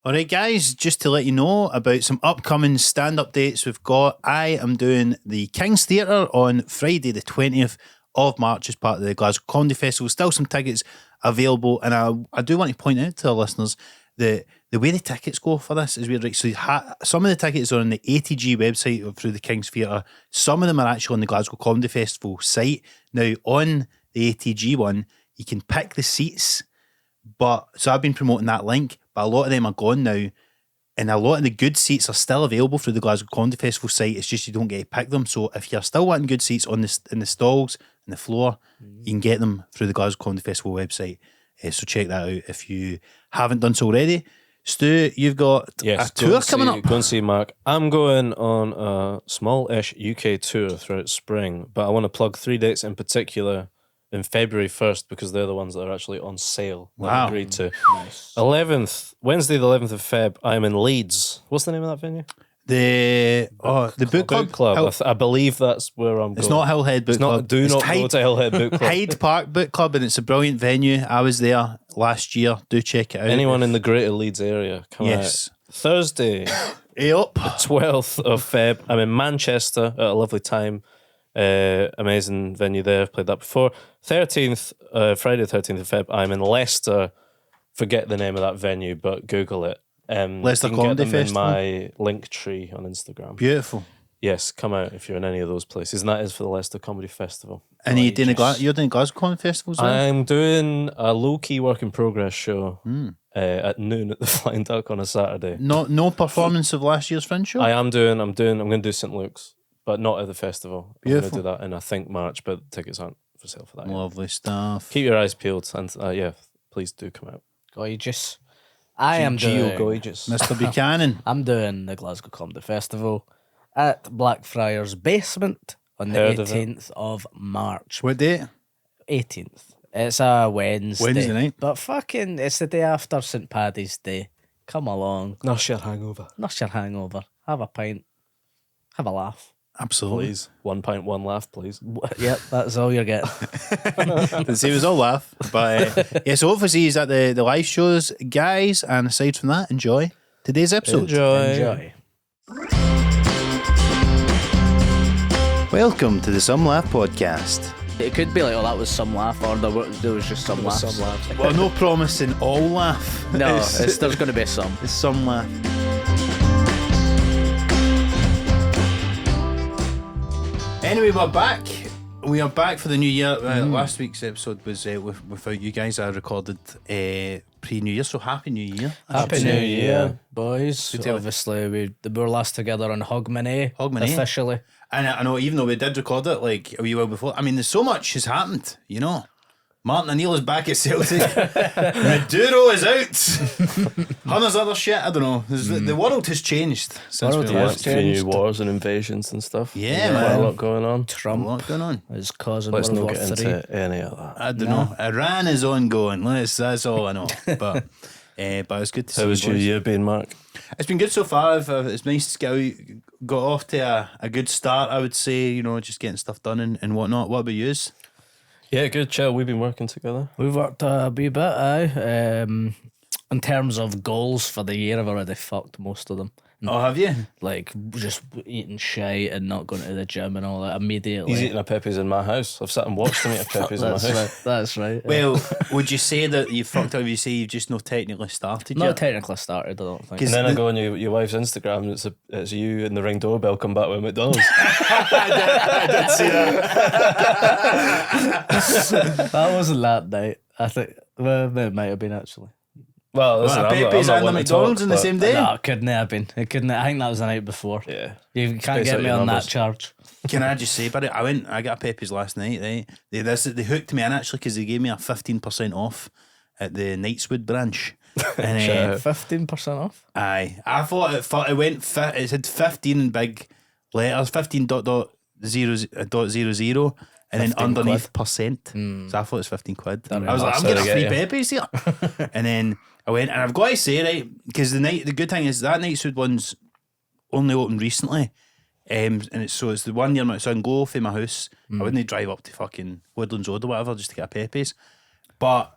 Alright guys, just to let you know about some upcoming stand-up dates we've got. I am doing the King's Theatre on Friday the 20th of March as part of the Glasgow Comedy Festival. Still some tickets available, and I do want to point out to our listeners that the way the tickets go for this is weird. Right? So some of the tickets are on the ATG website or through the King's Theatre. Some of them are actually on the Glasgow Comedy Festival site. Now on the ATG one, you can pick the seats, so I've been promoting that link, but a lot of them are gone now, and a lot of the good seats are still available through the Glasgow Comedy Festival site. It's just you don't get to pick them. So if you're still wanting good seats in the stalls and the floor, you can get them through the Glasgow Comedy Festival website. So check that out if you haven't done so already. Stu, you've got a tour coming up. Go and see Mark. I'm going on a small-ish UK tour throughout spring, but I want to plug 3 dates in particular in February 1st because they're the ones that are actually on sale. Wow. I agreed to. Nice. Wednesday the 11th of Feb, I'm in Leeds. What's the name of that venue? The Book Club. I believe that's where I'm going. It's not Hillhead Book Club. Do not go to Hillhead Book Club. Hyde Park Book Club, and it's a brilliant venue. I was there last year. Do check it out. Anyone in the Greater Leeds area, come out. Thursday, Yup. the 12th of Feb, I'm in Manchester at a lovely time. Amazing venue there. I've played that before. 13th, Friday the 13th of Feb, I'm in Leicester. Forget the name of that venue, but Google it. Leicester you can Comedy get them Festival. in my link tree on Instagram. Beautiful. Yes, come out if you're in any of those places. And that is for the Leicester Comedy Festival. And you're doing Glasgow Comedy Festival as well? I'm doing a low-key work in progress show at noon at the Flying Duck on a Saturday. No performance of last year's Fringe show? I'm going to do St. Luke's, but not at the festival. Beautiful. I'm going to do that in, I think, March, but tickets aren't for sale for that yet. Lovely stuff. Keep your eyes peeled, and please do come out. Gorgeous. I am doing gorgeous. Mr. Buchanan. I'm doing the Glasgow Comedy Festival at Blackfriars Basement on the Heard of it. 18th of March. What date? 18th. It's a Wednesday. Wednesday night. But fucking, it's the day after St. Paddy's Day. Come along. Nurse your hangover. Nurse your hangover. Have a pint. Have a laugh. Absolutely. Please. 1 pint, 1 laugh, please. Yep, that's all you're getting. Didn't say it was all laugh. But so hopefully see you at the live shows, guys. And aside from that, enjoy today's episode. Enjoy. Welcome to the Some Laugh podcast. It could be like, oh, that was some laugh, or there was just some laughs. Some laughs. Well, no promising all laugh. No, there's going to be some. It's some laugh. Anyway, we're back. We are back for the new year. Last week's episode was without you guys. I recorded pre-New Year, so Happy New Year. Happy New Year, boys. Obviously, we were last together on Hogmanay. Officially. And I know, even though we did record it like a wee while before, I mean, there's so much has happened, you know. Martin O'Neill is back at Celtic. Maduro is out. Hunter's other shit, I don't know. The world has changed since we last. A few new wars and invasions and stuff. Yeah, Quite man. a lot going on. Trump A lot going on. is causing Let's World not War get III. into any of that. I don't know. Iran is ongoing. That's all I know. But it's good to see How was you your boys. year been, Mark? It's been good so far. It's nice to got off to a good start, I would say, you know, just getting stuff done and whatnot. What about yous? Yeah, good, chill. We've been working together. We've worked a wee bit, in terms of goals for the year, I've already fucked most of them. Oh, have you? Like, just eating shite and not going to the gym and all that immediately. He's eating a Pepe's in my house. I've sat and watched him eat a Pepe's in my That's house. right. That's right. Well, would you say that you fucked up if you say you've just not technically started Not yet? technically started, I don't think. And then I go on your wife's Instagram and it's you and the Ring doorbell come back with McDonald's. I did see that. That wasn't that night. I think, well, it might have been actually. Well, listen, I'm Pepe's not and the one to McDonald's talk, in the but- same day? No, it couldn't have been. It couldn't. I think that was the night before. Yeah. You can't Based get on me your on numbers. that charge. Can I just say, buddy, I got a Pepe's last night, right? They hooked me in actually because they gave me a 15% off at the Knightswood branch. And, Shout out. 15% off? aye. I thought it had 15 in big letters, 15.00, and then 15 underneath percent. So I thought it was 15 quid. I was like, I'm Sorry, getting free get you. Pepe's here. And then I went, and I've got to say, right, because the good thing is that Knightswood one's only opened recently. And it's the one near my, so I can go from my house. I wouldn't drive up to fucking Woodlands Road or whatever just to get a Pepe's. But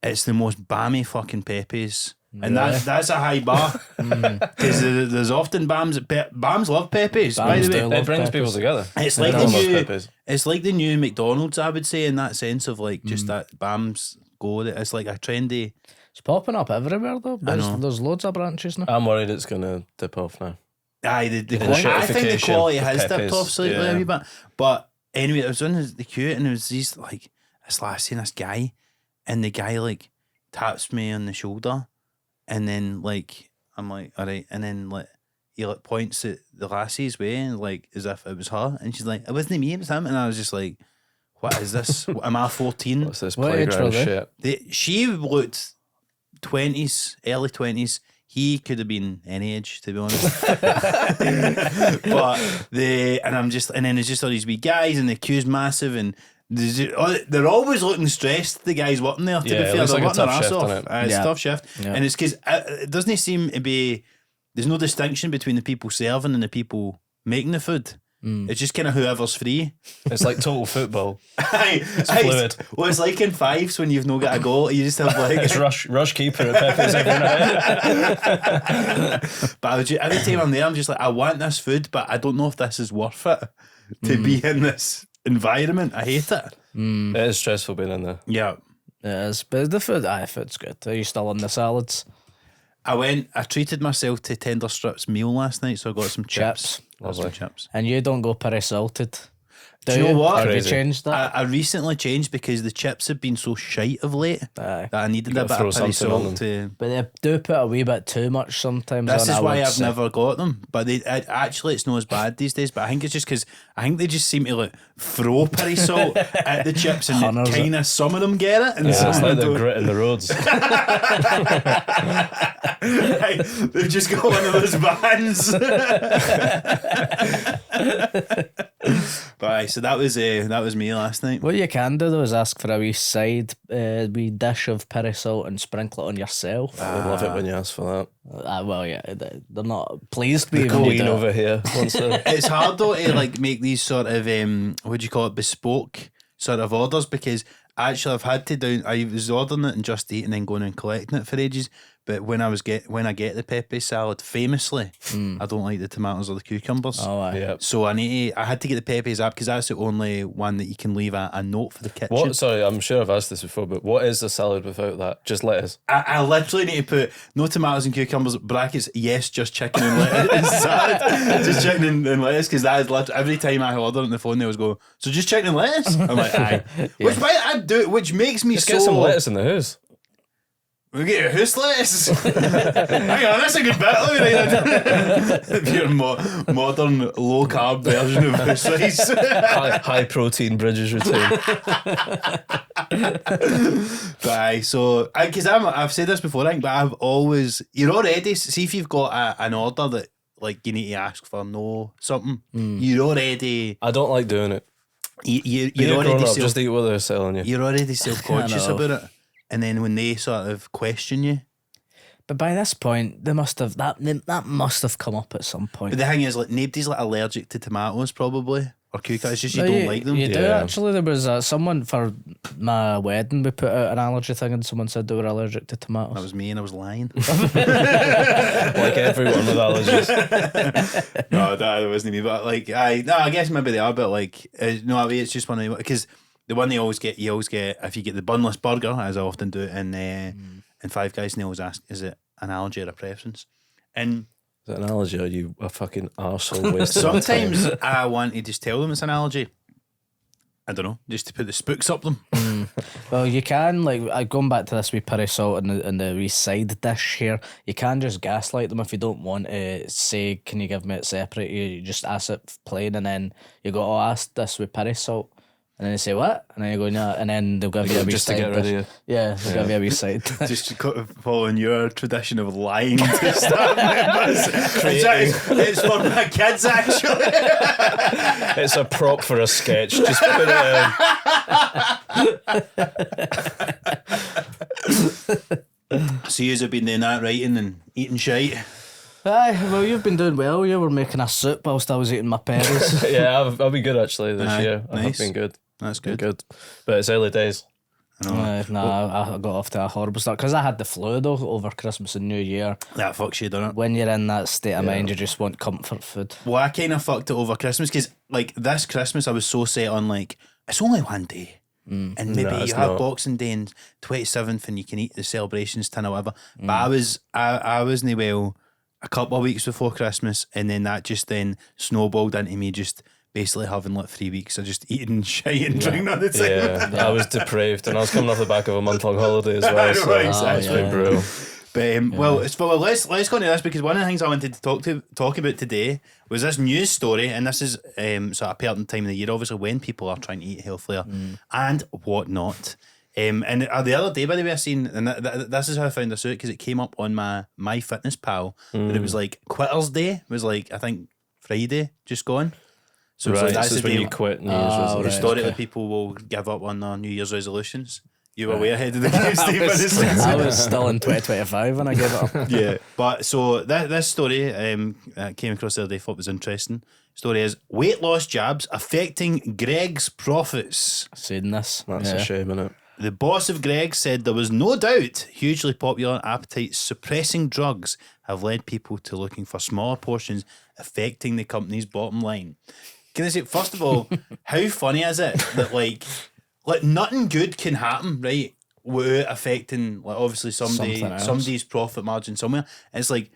it's the most bammy fucking Pepe's And that's a high bar. Because there's often Bams love Pepe's, by Bams the do way. It brings people together. It's like Everyone loves the new, Pepe's. it's like the new McDonald's, I would say, in that sense of like just that Bams go. It's like a trendy. It's popping up everywhere though. know. There's loads of branches now. I'm worried it's going to dip off now. Aye, the The quality, I think the shittification quality of has dipped Pepe's, off slightly yeah. a wee bit. But anyway, I was in the queue and there was these like this lassie and this guy, and the guy like taps me on the shoulder, and then like I'm like, all right, and then like he like points at the lassie's way and like as if it was her, and she's like, it wasn't me, it was him, and I was just like, what is this? Am I 14? What's this What age were playground they? shit? She looked 20s, early 20s. He could have been any age, to be honest. And then there's just all these wee guys, and the queue's massive, and they're always looking stressed. The guys working there, to Yeah, be it fair, looks they're like a working their tough ass shift, off. innit? It's a Yeah. tough shift, Yeah. and it's because it doesn't seem to be. There's no distinction between the people serving and the people making the food. It's just kind of whoever's free. It's like total football. It's fluid. Well, it's like in fives when you've no got a goal, you just have like It's rush keeper at Pepe's every night. But every time I'm there, I'm just like, I want this food, but I don't know if this is worth it to be in this environment. I hate it. It is stressful being in there. Yeah. It is, but the food's good. Are you still on the salads? I treated myself to tender strips meal last night, so I got some chips. Got some Lovely. chips. And you don't go peri salted. Do you know what? Have you Crazy. changed that? I recently changed because the chips have been so shite of late Aye. that I needed a gotta bit throw of peri something on salt to. But they do put a wee bit too much sometimes. This on, is I why would I've say. never got them. But actually, it's not as bad these days. But I think it's just because I think they just seem to like throw peri salt at the chips, and Hunters it. kind of some of them get it, and Yeah, some it's of like them the don't. grit in the roads. They've just got one of those vans. But aye, so that was me last night. What you can do though is ask for a wee wee dish of peri salt and sprinkle it on yourself. I love it when you ask for that. Well, yeah, they're not pleased with you when you Queen do it. over here wants to. It's hard though to like make these sort of what do you call it, bespoke sort of orders, because actually I've had to I was ordering it and Just Eat and then going and collecting it for ages. But when I get the Pepe salad, famously, I don't like the tomatoes or the cucumbers. Oh, aye. Yeah. So I had to get the Pepe's app because that's the only one that you can leave a note for the kitchen. What? Sorry, I'm sure I've asked this before, but what is a salad without that? Just lettuce. I literally need to put no tomatoes and cucumbers, brackets, yes, just chicken and lettuce. Salad. Just chicken and lettuce, because that is literally every time I order it on the phone, they always go, so just chicken and lettuce? I'm like, aye. Which I do, which makes me Just so. get some lettuce in the house. We get your house lettuce. Hang on, that's a good bit. Let me write that down. If you're modern low carb version of house rice. High protein Bridges routine. But aye, so because I've said this before, I think, but I've always, you're already, see if you've got an order that like you need to ask for something, you're already I don't like doing it. you're Being a already grown up, just eat what they're selling you. you're already self-conscious I know. about it, and then when they sort of question you, But by this point, they must have that must have come up at some point. but the thing is, like, nobody's like allergic to tomatoes probably or cucumbers. It's just you No, don't like them. You do Yeah. actually. There was someone for my wedding. We put out an allergy thing, and someone said they were allergic to tomatoes. That was me, and I was lying. Like everyone with allergies. No, that wasn't me. But like, I guess maybe they are. But like, no, I mean, it's just one of the, because the one you always get if you get the bunless burger, as I often do in Five Guys, and they always ask, is it an allergy or a preference? And Is that an allergy or are you a fucking arsehole wasting my time? sometimes I want to just tell them it's an allergy. I don't know, just to put the spooks up them. Well, you can, like, going back to this wee peri salt and the wee side dish here, you can just gaslight them if you don't want to say, can you give me it separate? You just ask it plain, and then you go, oh, ask this with peri salt. And then they say, what? And then you go, no. And then they'll give you a wee Just to side get rid of dish. you. Yeah, they'll give you a wee side dish. Just following your tradition of lying to staff members. It's for my kids, actually. It's a prop for a sketch. Just put it in. So you have been doing that, writing and eating shite. Aye, well, you've been doing well. You were making a soup whilst I was eating my peris. Yeah, I've been good actually this Aye, year. I've nice. been good. That's Been good. good. But it's early days. I got off to a horrible start because I had the flu though over Christmas and New Year. That fucks you, doesn't it? When you're in that state of mind, you just want comfort food. Well, I kind of fucked it over Christmas because, like, this Christmas I was so set on, like, it's only one day. And maybe No, you it's have not. Boxing Day and 27th and you can eat the celebrations tin or whatever. But I wasn't well a couple of weeks before Christmas, and then that just then snowballed into me just basically having like 3 weeks of just eating shit and drinking all the time. Yeah, I was depraved, and I was coming off the back of a month-long holiday as well. So Right, it's exactly. been brutal. But let's go into this because one of the things I wanted to talk about today was this news story, and this is sort of pertinent time of the year, obviously, when people are trying to eat healthier and whatnot. And the other day, by the way, I seen, and this is how I found this out because it came up on my MyFitnessPal that it was like Quitters Day. It was like I think Friday just gone. So it was like Right, that's so the it's when day you quit New Year's Oh, resolution. historically okay. people will give up on their New Year's resolutions. You were way ahead of the game, Steve. in a sense. I was still in 2025 when I gave it up. Yeah, but so this story came across the other day, thought was interesting. Story is weight loss jabs affecting Greg's profits. Seen this. That's a shame, innit? The boss of Greg's said there was no doubt hugely popular appetite suppressing drugs have led people to looking for smaller portions, affecting the company's bottom line. Can I say, first of all, how funny is it that like nothing good can happen, right, without affecting like obviously Something else. somebody's profit margin somewhere. It's like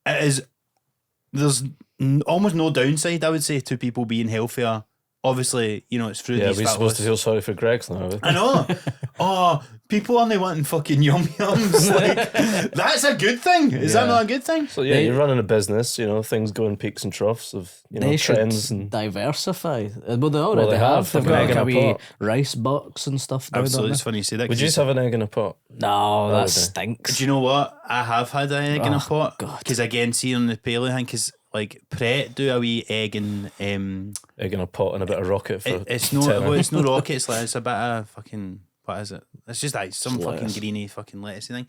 it is. There's almost no downside, I would say, to people being healthier. Obviously, you know, it's through Yeah, these we're fat supposed to loss. feel sorry for Greg's now. Are we? I know. Oh, people aren't wanting fucking yum yums. Like that's a good thing. Is that Yeah. not a good thing? So yeah, you're running a business. You know, things go in peaks and troughs of They should trends and. diversify. Well, they already they have. They've They've got got like a a wee pot. rice box and stuff. Now, Absolutely, don't it's funny you say that. Would you just have an egg in a pot? they? No, that would they? stinks. Do you know what? I have had an egg in a Oh, pot God. because again, see on the paleo thing, because like Pret do a wee egg and Egg in a pot and a bit of rocket for. it's no tenner. well, it's no rocket. It's a bit of fucking what is it? It's just like some It's fucking lettuce. greeny fucking lettucey thing.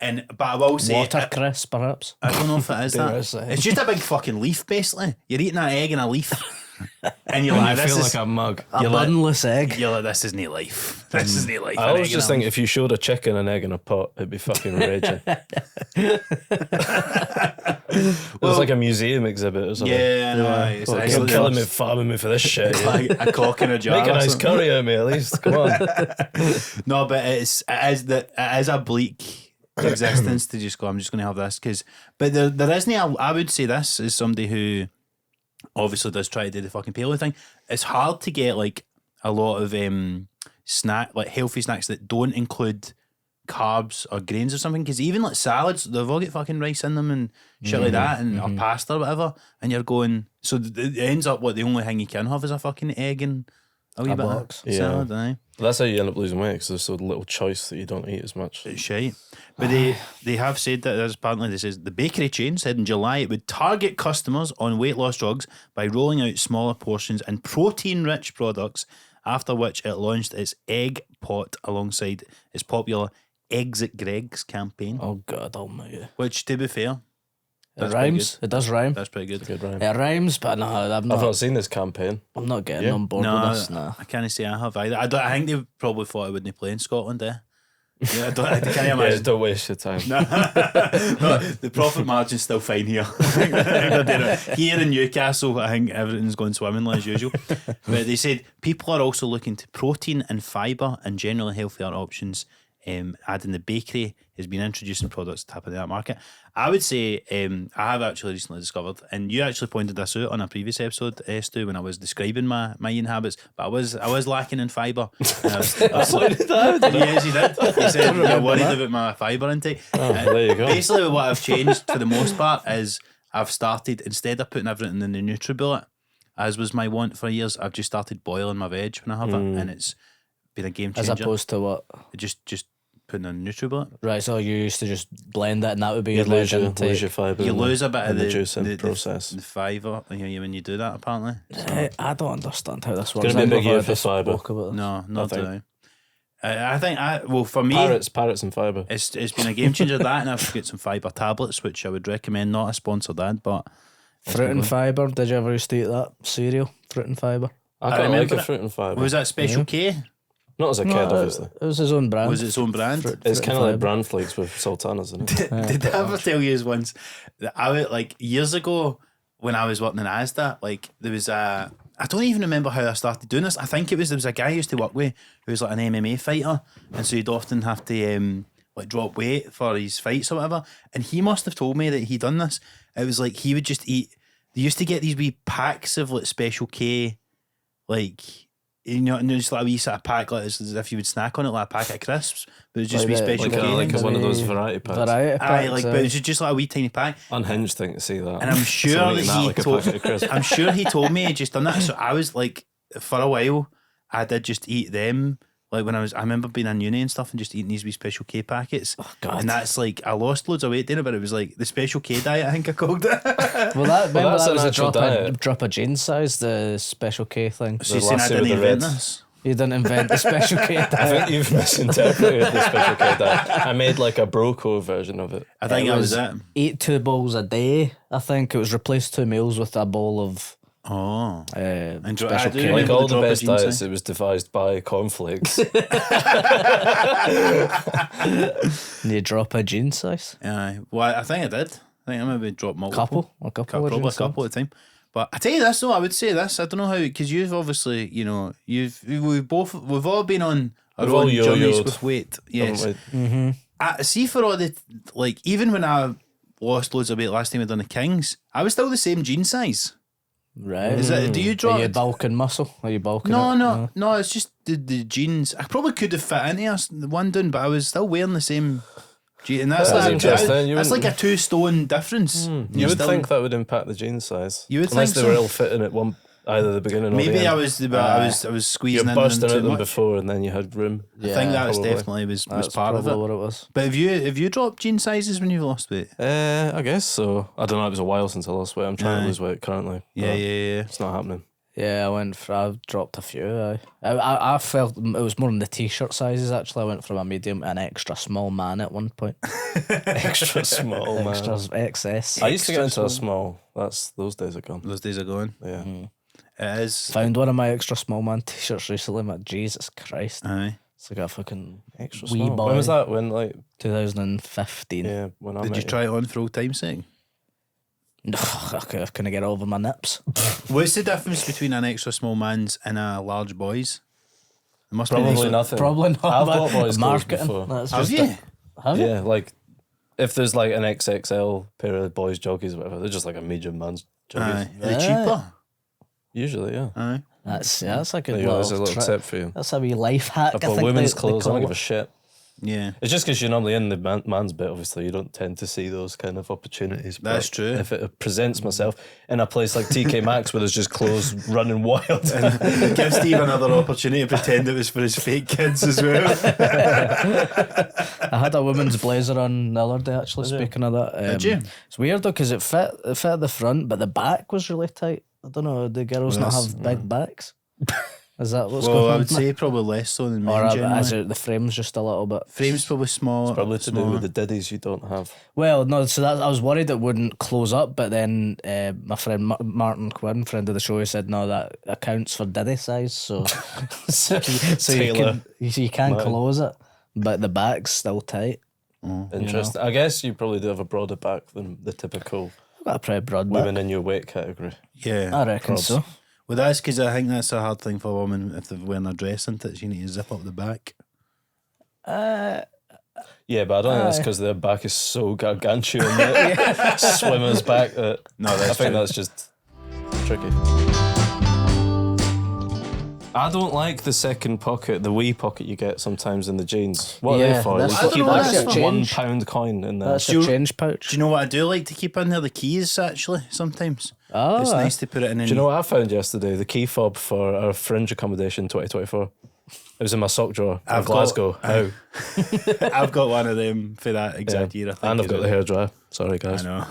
And but I will say Watercress, perhaps. I don't know if it is Dare I that. say. It's just a big fucking leaf, basically. You're eating that egg in a leaf, and you're And like, you this feel is like a mug. A You're like- bun's egg. you're like, this isn't life. This isn't life. I always just think if you showed a chicken an egg in a pot, it'd be fucking raging. It was like a museum exhibit or something. yeah, no, it's Well, it's you're like- killing me, farming me for this shit. Yeah. like a cock in a jar. Make a or nice something. curry out of me at least. Come on. No, but it is a bleak existence to just go. I'm just going to have this but there isn't. I would say this as somebody who obviously does try to do the fucking paleo thing. It's hard to get like a lot of healthy snacks that don't include carbs or grains or something, because even like salads, they've all got fucking rice in them and shit like that, and or pasta or whatever, and you're going, so it ends up what the only thing you can have is a fucking egg and a wee A bit box. of salad. Aye. That's how you end up losing weight because there's so little choice that you don't eat as much. It's shite. But they have said that apparently this is the bakery chain said in July it would target customers on weight loss drugs by rolling out smaller portions and protein rich products, after which it launched its egg pot alongside its popular Eggs at Greg's campaign. Oh God Almighty! Which, to be fair, It that's pretty rhymes. It does rhyme. that's pretty good. Good rhyme. It rhymes, but no, I'm I've not. not seen this campaign. I'm not getting Yeah. on board No, with this. Nah. I can't say I have either. I think they probably thought I wouldn't play in Scotland, eh? Yeah, I can't Yeah, imagine. don't waste your time. No, the profit margin's still fine here. I think they're doing it. Here in Newcastle, I think everything's going swimmingly as usual. But they said people are also looking to protein and fibre and generally healthier options. Adding the bakery has been introducing products to tap into that market. I would say I have actually recently discovered, and you actually pointed this out on a previous episode, Stu, when I was describing my eating habits. But I was lacking in fibre. Yes, you did. You said you're worried about my fibre intake. Oh, there you go. Basically, what I've changed for the most part is I've started, instead of putting everything in the NutriBullet, as was my want for years, I've just started boiling my veg when I have it, and it's been a game As changer. opposed to what? Just putting in NutriBullet. Right. So you used to just blend it, and that would be You your lose veg your intake. fibre. You in lose a bit of in the juicing process. the fibre when you do that. Apparently, I don't understand how this works. gonna be a I've big never year heard for fibre. spoke about this. no, not think. do I think for me, Parrots and fibre. it's been a game changer that, and I've got some fibre tablets, which I would recommend. Not a sponsored ad, but Fruit and fibre. Did you ever used to eat that cereal? Fruit and fibre. I I quite like remember a it. fruit and fibre. was that Special K? Not as a kid, obviously. It was his own brand. Was it its own brand? It's kind of like brand flakes with sultanas, isn't it? Did I ever tell you once that I would, like, years ago when I was working in Asda, like, there was a, I don't even remember how I started doing this. I think there was a guy I used to work with who was like an MMA fighter, and so he'd often have to like drop weight for his fights or whatever, and he must have told me that he done this. It was like he would just eat, they used to get these wee packs of like Special K, like, you know, and just like a wee sort of pack, like as if you would snack on it, like a pack of crisps, but it was just Like wee the- Special Like, K. like one of those variety packs. Variety Aye, packs, like, but it was just like a wee tiny pack. Unhinged thing to see that. And I'm sure Someone that eating he like a told, packet of crisps. I'm sure he told me he'd just done that. So I was like, for a while, I did just eat them. Like when I remember being in uni and stuff and just eating these wee Special K packets. Oh, God. And that's like, I lost loads of weight doing it, but it was like the Special K diet, I think I called it. Well, remember that's that an was a actual diet. drop of jeans size, the Special K thing. So you're saying I lassie didn't with the invent reds. this? You didn't invent the Special K I diet. think you've misinterpreted the Special K diet. I made like a Broco version of it. I think that was it. Eat 2 bowls a day. I think it was replaced 2 meals with a bowl of Oh. And I Special do K. remember Like all the drop of best jeans diets, thing. it was devised by cornflakes. And you drop a jean size. Aye. Well, I think I did. I think I maybe dropped multiple. A couple. Probably a couple at a time. But I tell you this though, I would say this. I don't know how, because you've obviously, you know, we've all been on our We've all own journeys yo-yoed, with weight. Yes. haven't we? I see for all the, like, even when I lost loads of weight last time we done the Kings, I was still the same jean size. Right. Is it? Do you drop? Are you bulking muscle? Are you bulking No, it? no. It's just the jeans. I probably could have fit into us one down, but I was still wearing the same. And that's That's like interesting. You that's like wouldn't- a 2 stone difference. You would think that would impact the jean size. You would Unless think they were so. ill fitting at either the beginning or the Maybe end. I was squeezing You're in bursting too at them much. before and then you had room. I think that was probably. definitely was That's part of probably it. what it was. But have you dropped jean sizes when you've lost weight? I guess so. I don't know. It was a while since I lost weight. I'm trying Aye. to lose weight currently. Yeah, but yeah. It's not happening. Yeah, I've dropped a few. I felt it was more in the t-shirt sizes actually. I went from a medium and extra small man at one point. Extra small, man. Extra XS. I used to get into a small. Those days are gone. Those days are gone. Yeah. It is. Found one of my extra small man t-shirts recently. I'm like, Jesus Christ. Aye. It's like a fucking Extra wee small. boy. When was that? When 2015. Yeah, when I Did met you try it on for old time's sake? No, I couldn't get over my nips. What's the difference between an extra small man's and a large boy's? It must Probably be nothing. Probably not. I've but bought boys' clothes marketing. before. That's Have just you? Have you? Yeah, like if there's like an XXL pair of boys' joggies or whatever, they're just like a medium man's joggies. Aye. Are they Right. cheaper? Usually, yeah. Aye. That's a good There you go. little, There's a little tip for you. That's a wee life hack. I I bought think women's they clothes. I call don't give it. a shit. Yeah. It's just because you're normally in the man's bit, obviously. You don't tend to see those kind of opportunities. That's But true. If it presents myself in a place like TK Maxx where there's just clothes running wild. Give Steve another opportunity to pretend it was for his fake kids as well. I had a women's blazer on the other day, actually, speaking of that. Did you? It's weird, though, because it fit at the front, but the back was really tight. I don't know, do girls not that's- have big backs? Is that what's Well, going on? I would say probably less so than Or men is generally. it the frame's just a little bit... Frame's probably small. Probably to do smaller. with the diddies you don't have. Well, no, so that I was worried it wouldn't close up, but then my friend Martin Quinn, friend of the show, he said no, that accounts for diddy size, so so Taylor you can Martin. close it, but the back's still tight. Interesting. I guess you probably do have a broader back than the typical I've got a pretty broad back. women in your weight category. Yeah. I reckon Probs. so. Well, that's because I think that's a hard thing for a woman if they're wearing a dress, isn't it? You need to zip up the back. Yeah, but I don't think that's because their back is so gargantuan that swimmer's back that No, I that's think true. that's just tricky. I don't like the second pocket, the wee pocket you get sometimes in the jeans. What are Yeah, they for? that's Like, what- keep I don't know, like that's a a £1 change. coin in there. That's Do your you- change pouch. Do you know what I do like to keep in there? The keys, actually, sometimes. Oh, It's nice to put it in. Do you know what I found yesterday? The key fob for our fringe accommodation 2024. It was in my sock drawer in I've got- Glasgow. How? I've got one of them for that exact year. I think. And I've got the hairdryer. Sorry, I guys. know.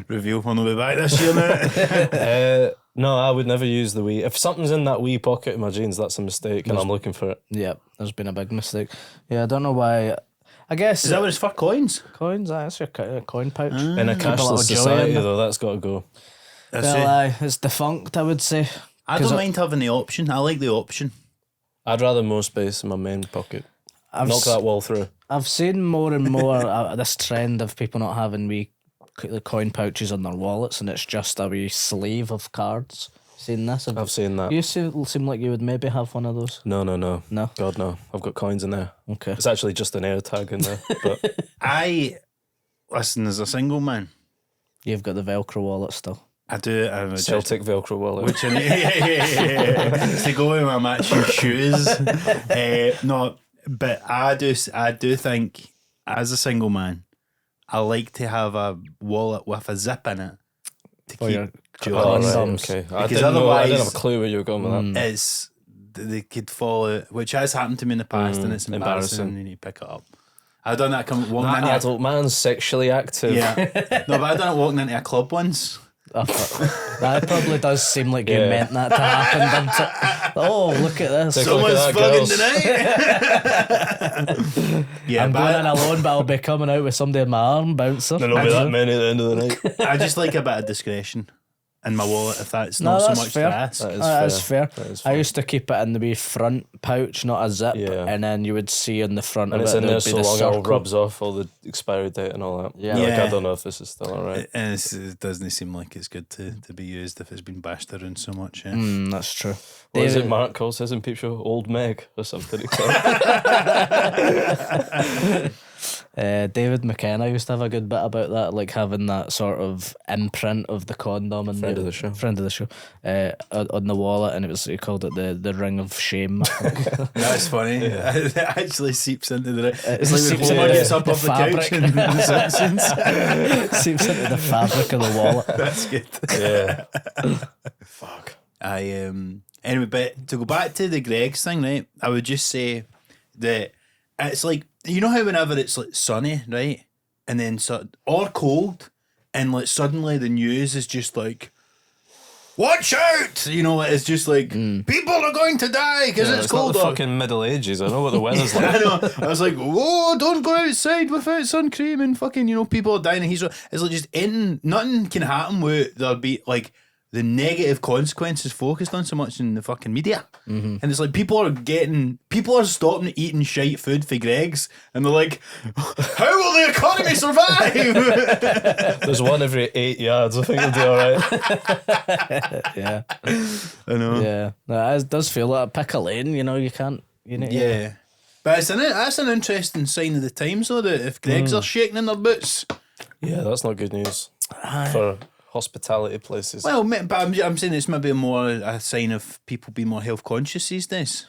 Reveal when we'll be back this year now. No, I would never use the wee. If something's in that wee pocket in my jeans, that's a mistake, and I'm looking for it. yeah, there's been a big mistake. Yeah, I don't know why. I guess Is that what it's for? Coins? coins. That's your coin pouch. In a Keep a cashless little joy society, in there. though, that's got to go. That's Well, it. it's defunct, I would say. I 'Cause don't mind having the option. I like the option. I'd rather more space in my main pocket. Knock s- that wall through. I've seen more and more this trend of people not having the coin pouches on their wallets, and it's just a wee sleeve of cards. Seen this? I've seen that. You seem like you would maybe have one of those. No. No? God, no. I've got coins in there. Okay. It's actually just an air tag in there. But Listen, as a single man, You've got the Velcro wallet still. I do. I'm a Celtic Velcro wallet. Which to go with my matching shoes. No, but I do think as a single man, I like to have a wallet with a zip in it to For your keep Oh, right, condoms. okay. I Because didn't know. I didn't otherwise- have a clue where you were going with that. it's they could fall out, which has happened to me in the past, and it's embarrassing. And you need to pick it up. I've done that walking That into adult man's sexually active. no, but I've done it walking into a club once. That probably does seem like you Yeah. meant that to happen. Doesn't it? Oh, look at this. Take a Someone's look at that, fucking tonight. Yeah, I'm but going in alone, but I'll be coming out with somebody in my arm bouncer. There'll be that many at the end of the night. I just like a bit of discretion in my wallet if that's No, not so that's much fair. stress. That's fair. That is I fair. used to keep it in the wee front pouch, not a zip, Yeah. and then you would see on the front And of it's it in there there would be so the long it all circle. rubs off all the expiry date and all that. Yeah. Like, Yeah. I don't know if this is still alright. And it doesn't seem like it's good to be used if it's been bashed around so much. Yeah. That's true. What is David- it Mark calls his in Peep Show? Old Meg or something. David McKenna used to have a good bit about that, like having that sort of imprint of the condom and Friend of the show. friend of the show, on the wallet, and he called it the ring of shame. That's funny. It actually seeps into the. It's like seeps when someone into gets up the off the couch fabric. in The Simpsons. Seeps into the fabric of the wallet. That's good. Yeah. Fuck. Anyway, but to go back to the Greg's thing, right? I would just say that it's like, you know how whenever it's like sunny, right, and then or cold, and like suddenly the news is just like, watch out! You know, it's just like people are going to die because Yeah, it's not cold. the or- fucking Middle Ages. I know what the weather's I like. know. I was like, whoa, don't go outside without sun cream and fucking, people are dying. And it's like just nothing can happen where there'll be like the negative consequences focused on so much in the fucking media. And it's like people are stopping eating shite food for Greg's, and they're like, how will the economy survive? There's one every 8 yards. I think it'll be alright. Yeah, I know. yeah. No, it does feel like a pick a lane. You can't. You know. Yeah. But that's an interesting sign of the times, though, that if Greg's are shaking in their boots. Yeah, that's not good news for hospitality places. Well, but I'm saying it's maybe more a sign of people being more health conscious these days.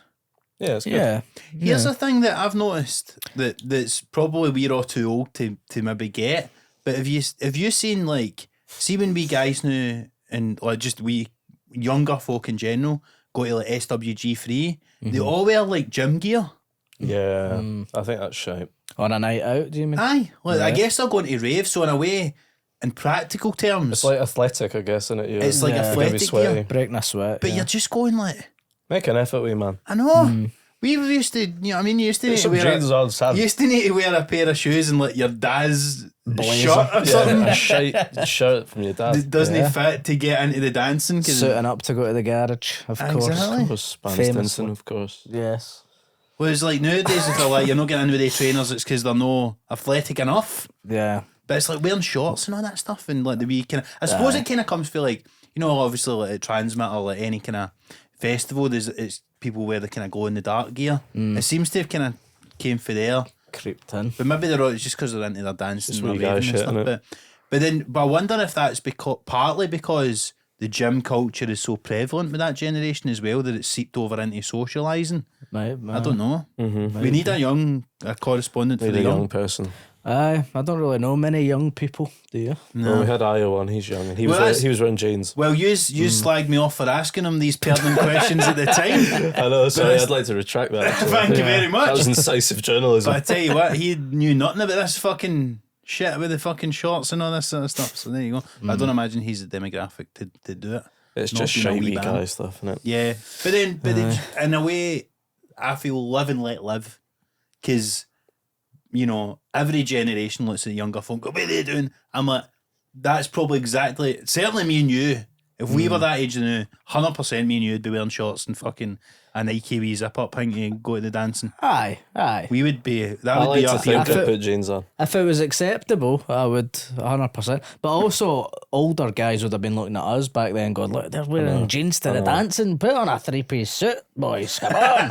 Yeah, it's good. Yeah. Here's a thing that I've noticed that's probably we're all too old to maybe get. But have you seen, like, see when we guys now and like just we younger folk in general go to like SWG free, they all wear like gym gear. Yeah, I think that's shite. On a night out, do you mean? Aye, like I guess they're going to rave. So in a way, in practical terms, It's like athletic, I guess, isn't it? It's like Yeah. You're gonna be athletic sweaty. gear. Breaking a sweat. but yeah. you're just going like, Make an effort, wee man. I know. We used to, you used to need to Some wear jeans on Sam. you used to need to wear a pair of shoes and like your dad's Blazer. shirt or something. A shite shirt from your dad. Doesn't Yeah. fit to get into the dancing. 'Cause- Suiting up to go to the garage, of course. Exactly. Of course, Spanish Famously. dancing, of course. Yes. Whereas like nowadays, if they're like you're not getting in with the trainers, it's because they're not athletic enough. Yeah. But it's like wearing shorts and all that stuff, and like the wee kind of. I suppose it kind of comes for like obviously like at Transmit or like any kind of festival. It's people wear the kind of glow in the dark gear. It seems to have kind of came for there, Creeped in. but maybe it's just because they're into their dancing Just and wee their guy raving and shit, stuff. innit? But I wonder if that's partly because the gym culture is so prevalent with that generation as well that it's seeped over into socialising. Right, I don't know. We need a correspondent for Need the a young. young person. Aye, I don't really know many young people, do you? Well, we had Io on. He's young, and he Well, that's- was wearing jeans. Well, you slagged me off for asking him these pertinent questions at the time. I know. Sorry, it's- I'd like to retract that. Actually. Thank you very much. That was incisive journalism. But I tell you what, he knew nothing about this fucking shit with the fucking shorts and all this sort of stuff. So there you go. I don't imagine he's the demographic to do it. It's Not just being a wee shitey band. guy stuff, isn't it? Yeah, but then in a way, I feel live and let live, because every generation looks at younger folk. Go, what are they doing? I'm like, that's probably exactly. Certainly, me and you, If we were that age now, 100% me and you would be wearing shorts and fucking a Nike wee zip up pinky and go to the dancing. Aye. We would be. That I would be like to our think people. I put jeans on. If it was acceptable, I would 100%. But also, older guys would have been looking at us back then going, look, they're wearing jeans to the dancing. Put on a 3-piece suit, boys. Come on.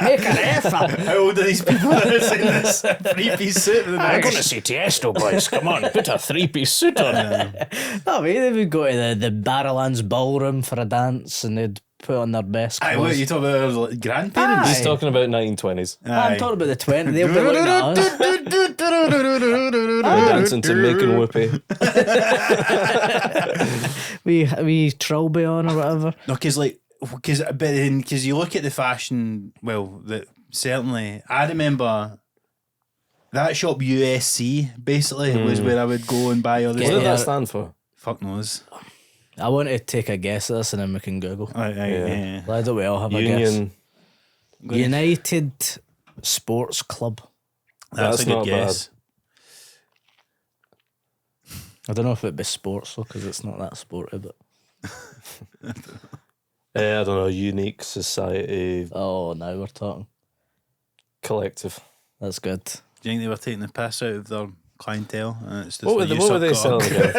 Make an effort. How old are these people that are saying this? 3-piece suit with the I'm next. going to see Tiesto, boys. Come on, put a 3-piece suit on. I mean, they would go to the Barrowlands ballroom for a dance and they'd put on their best Aye, clothes. what, you talking about our like, grandparents? He's talking about 1920s. I'm talking about the 20. They'll be looking at us. Dancing to Making Whoopee. we trilby on or whatever. No, because you look at the fashion. Well, certainly, I remember that shop USC basically was where I would go and buy all this. What did Yeah. that stand for? Fuck knows. I want to take a guess at this and then we can Google. Yeah. Why don't we all have a guess? Union. United Sports Club. That's a good not guess. I don't know if it'd be sports though, because it's not that sporty, but I don't know. Unique Society oh, now we're talking. Collective. That's good. Do you think they were taking the piss out of their clientele? And it's just What were they selling again?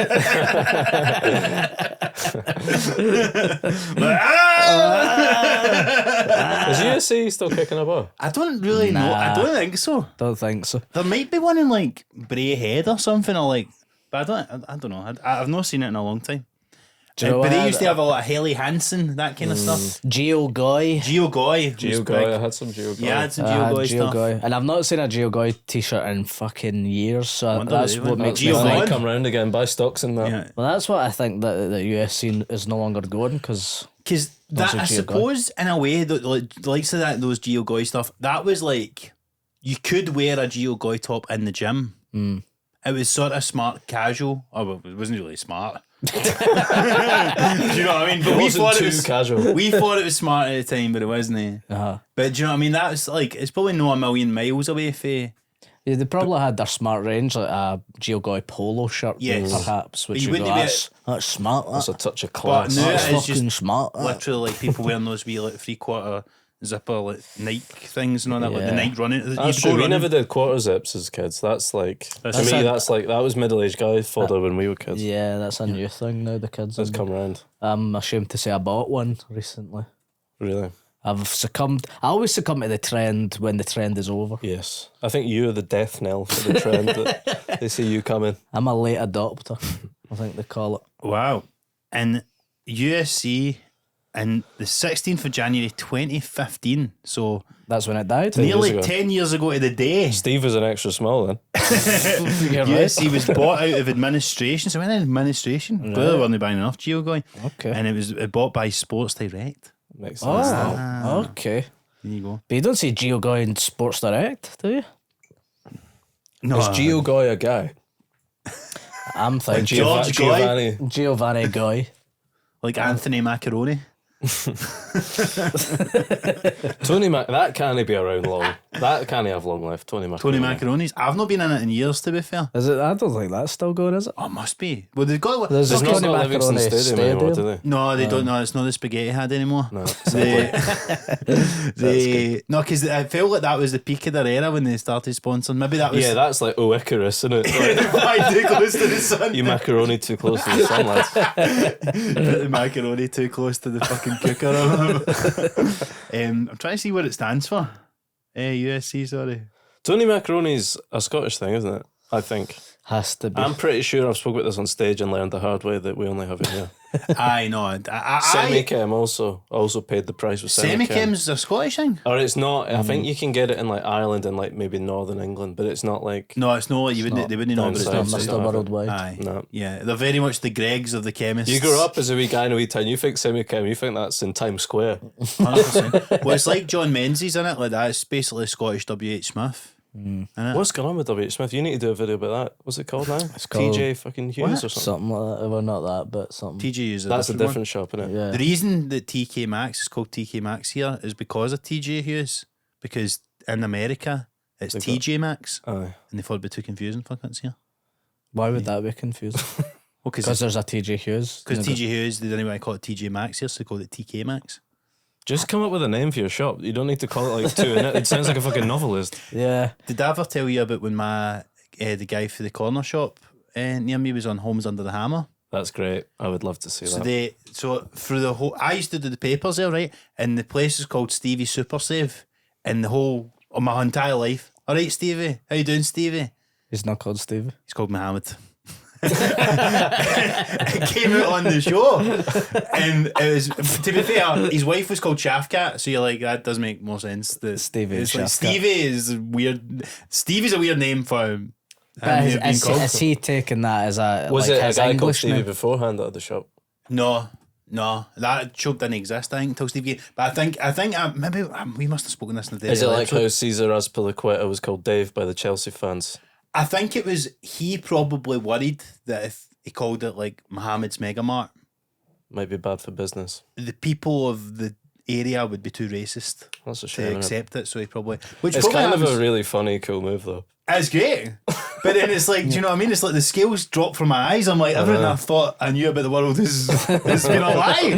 Is USC still kicking a ball? I don't really know. I Nah. don't think so. Don't think so. There might be one in like Bray Head or something, or like, but I don't know. I've not seen it in a long time. Do you know But what they I used to had? have a lot of Helly Hansen, that kind of stuff. Geo Goy. Geo Goy. was Geo big. Guy. I had some Geo Guy. Yeah, I had some I Geo had Goy Geo stuff. Goy. And I've not seen a Geo Goy t-shirt in fucking years, so Wonder that's they what went- makes Geo me Goy? think. Might come round again, buy stocks in that. Yeah. Well, that's what I think that the US scene is no longer going because Because that, a I Geo Goy. suppose, in a way, like likes of that, those Geo Goy stuff, that was like, you could wear a Geo Goy top in the gym. It was sort of smart casual. Oh, well, it wasn't really smart. Do you know what I mean? But It we wasn't thought too it was casual. We thought it was smart at the time, but it wasn't. But do you know what I mean? That was like, it's probably not a million miles away from. yeah, they probably had their smart range, like a Geo Goy polo shirt, Yes. perhaps, which you you wouldn't go, be that's smart. That's a That. touch of But class. no, That's it's fucking just smart. That. literally like people wearing those wee like 3/4 zipper like Nike things and all that, like the Yeah. Nike running. That's You'd go true. We running. never did quarter zips as kids. That's like to me. a- That's like that was middle-aged guy fodder when we were kids. Yeah, that's a new thing now. The kids. That's come round. I'm ashamed to say I bought one recently. Really? I've succumbed. I always succumb to the trend when the trend is over. Yes. I think you're the death knell for the trend that they see you coming. I'm a late adopter. I think they call it. Wow. And USC in the 16th of January 2015. So That's when it died. nearly ago. 10 years ago to the day. Steve was an extra small then. You're right. USC was bought out of administration. So when in administration, but they weren't buying enough Geo Goy. Okay. And it was bought by Sports Direct. Makes sense. Oh, okay. There you go. But you don't see Geo Goy in Sports Direct, do you? No, Is Gio Goy a guy? I'm thinking George Goy? Giovanni. Giovanni Goy. like Anthony Macaroni. Tony Mac. That can't be around long. That can't have long left. Tony Mac. Tony Macaroni's. I've not been in it in years, to be fair. Is it? I don't think that's still going, is it? Oh, it must be. Well, they've got. There's There's a not Tony got Livingston Macaroni Stadium anymore, do they? No, they don't know. It's not the spaghetti head anymore. No. No, because I felt like that was the peak of their era when they started sponsoring. Maybe that was. Yeah, that's like Icarus, isn't it? Like, Why too close to the sun? you macaroni too close to the sun, lads. Put the macaroni too close to the fucking cooker. I'm trying to see what it stands for. USC, sorry. Tony Macaroni's a Scottish thing, isn't it? I think. Has to be. I'm pretty sure I've spoke about this on stage and learned the hard way that we only have it here. I know. Semichem also paid the price with Semichem. Semi-Chem's a Scottish thing? Or it's not. I think you can get it in like Ireland and like maybe Northern England, but it's not like. No, it's not. You wouldn't. They wouldn't know. down But it's south, not. it's Mr. not. Worldwide. Aye. No. Yeah, they're very much the Gregs of the chemists. You grew up as a wee guy in a wee town. You think Semichem. You think that's in Times Square. 100%. Well, it's like John Menzies in it, like that. It's basically Scottish W.H. Smith. What's going on with W.H. Smith? You need to do a video about that. What's it called now? It's called- TJ fucking Hughes What? or something. Something like that. Well, not that, but something. TJ is That's a different different shop, isn't it? Yeah. one. The reason that TK Maxx is called TK Maxx here is because of TJ Hughes. Because in America, it's They've got- TJ Maxx. Aye. And they thought it'd be too confusing for cunts here. Why would that be confusing? Well, Because there's a TJ Hughes. because TJ Hughes, they didn't want to call it TJ Maxx here, so they called it TK Maxx. Just come up with a name for your shop. You don't need to call it like two in it. It sounds like a fucking novelist. Yeah. Did I ever tell you about when the guy for the corner shop near me was on Homes Under the Hammer? That's great. I would love to see So that. so through the whole, I used to do the papers there, right? And the place is called Stevie Super Save. And the whole of my entire life. All right, Stevie, how you doing, Stevie? He's not called Stevie. He's called Mohammed. It came out on the show, and it was, to be fair, his wife was called Shaftcat, so you're like, that does make more sense. That Stevie it's and like Shaftcat. Stevie is weird. Stevie's a weird name for him. But being called. is he taking that as a Was like it a his guy called English Stevie name? beforehand at the shop? No, that show didn't exist. I think until Stevie. But I think maybe we must have spoken this in the day. Is it like how Cesar Azpilicueta was called Dave by the Chelsea fans? I think it was. He probably worried that if he called it like Mohammed's Megamart, Might be bad for business. the people of the area would be too racist That's a to shame. Innit? accept it. So he probably, which It's probably kind of happens- a really funny, cool move though. It's great. But then it's like, do you know what I mean? It's like the scales drop from my eyes. I'm like, everything I thought I knew about the world is been a lie.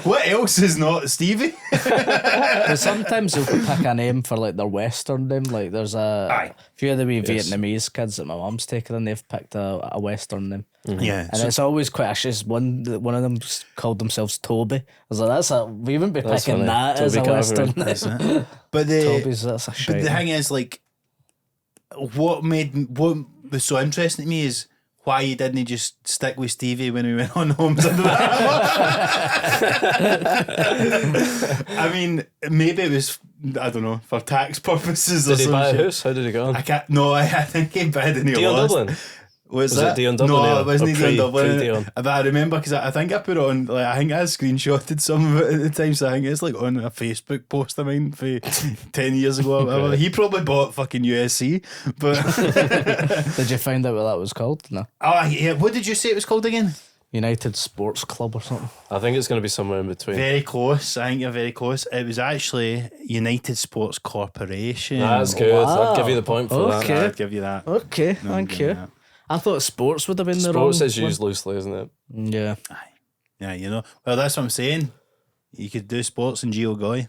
What else is not Stevie? But sometimes they'll pick a name for like their Western name. Like there's Aye. a few of the wee Yes. Vietnamese kids that my mum's taken and they've picked a Western name. Yeah. And it's always quite actually one of them called themselves Toby. I was like, we wouldn't be That's picking funny. that as a Toby Western Carvery. name. But Toby's that's a but shame. the thing is, like, what was so interesting to me is why you didn't just stick with Stevie when we went on Homes Under the Hammer. I mean, maybe it was, I don't know, for tax purposes or Did he some buy a shit. house? How did he go on? I can't. No, I think he bid and he Dion lost. Dublin? Was it that Dion Dublin No, era? it wasn't Or Dion Dublin. pre-Dion? But I remember because I think I put it on. Like I think I screenshotted some of it at the time, so I think it's like on a Facebook post of mine for 10 years ago. Or whatever. He probably bought fucking USC, but Did you find out what that was called? No. oh yeah, what did you say it was called again? United Sports Club or something. I think it's going to be somewhere in between. Very close. I think you're very close. It was actually United Sports Corporation. That's good. Wow. I'll give you the point for Okay. that. I'd give you that. Okay, No, thank give you you. that. I thought sports would have been the Sports wrong is used loosely, isn't it? one. Yeah. Yeah, you know. Well, that's what I'm saying. You could do sports and Gio Goy.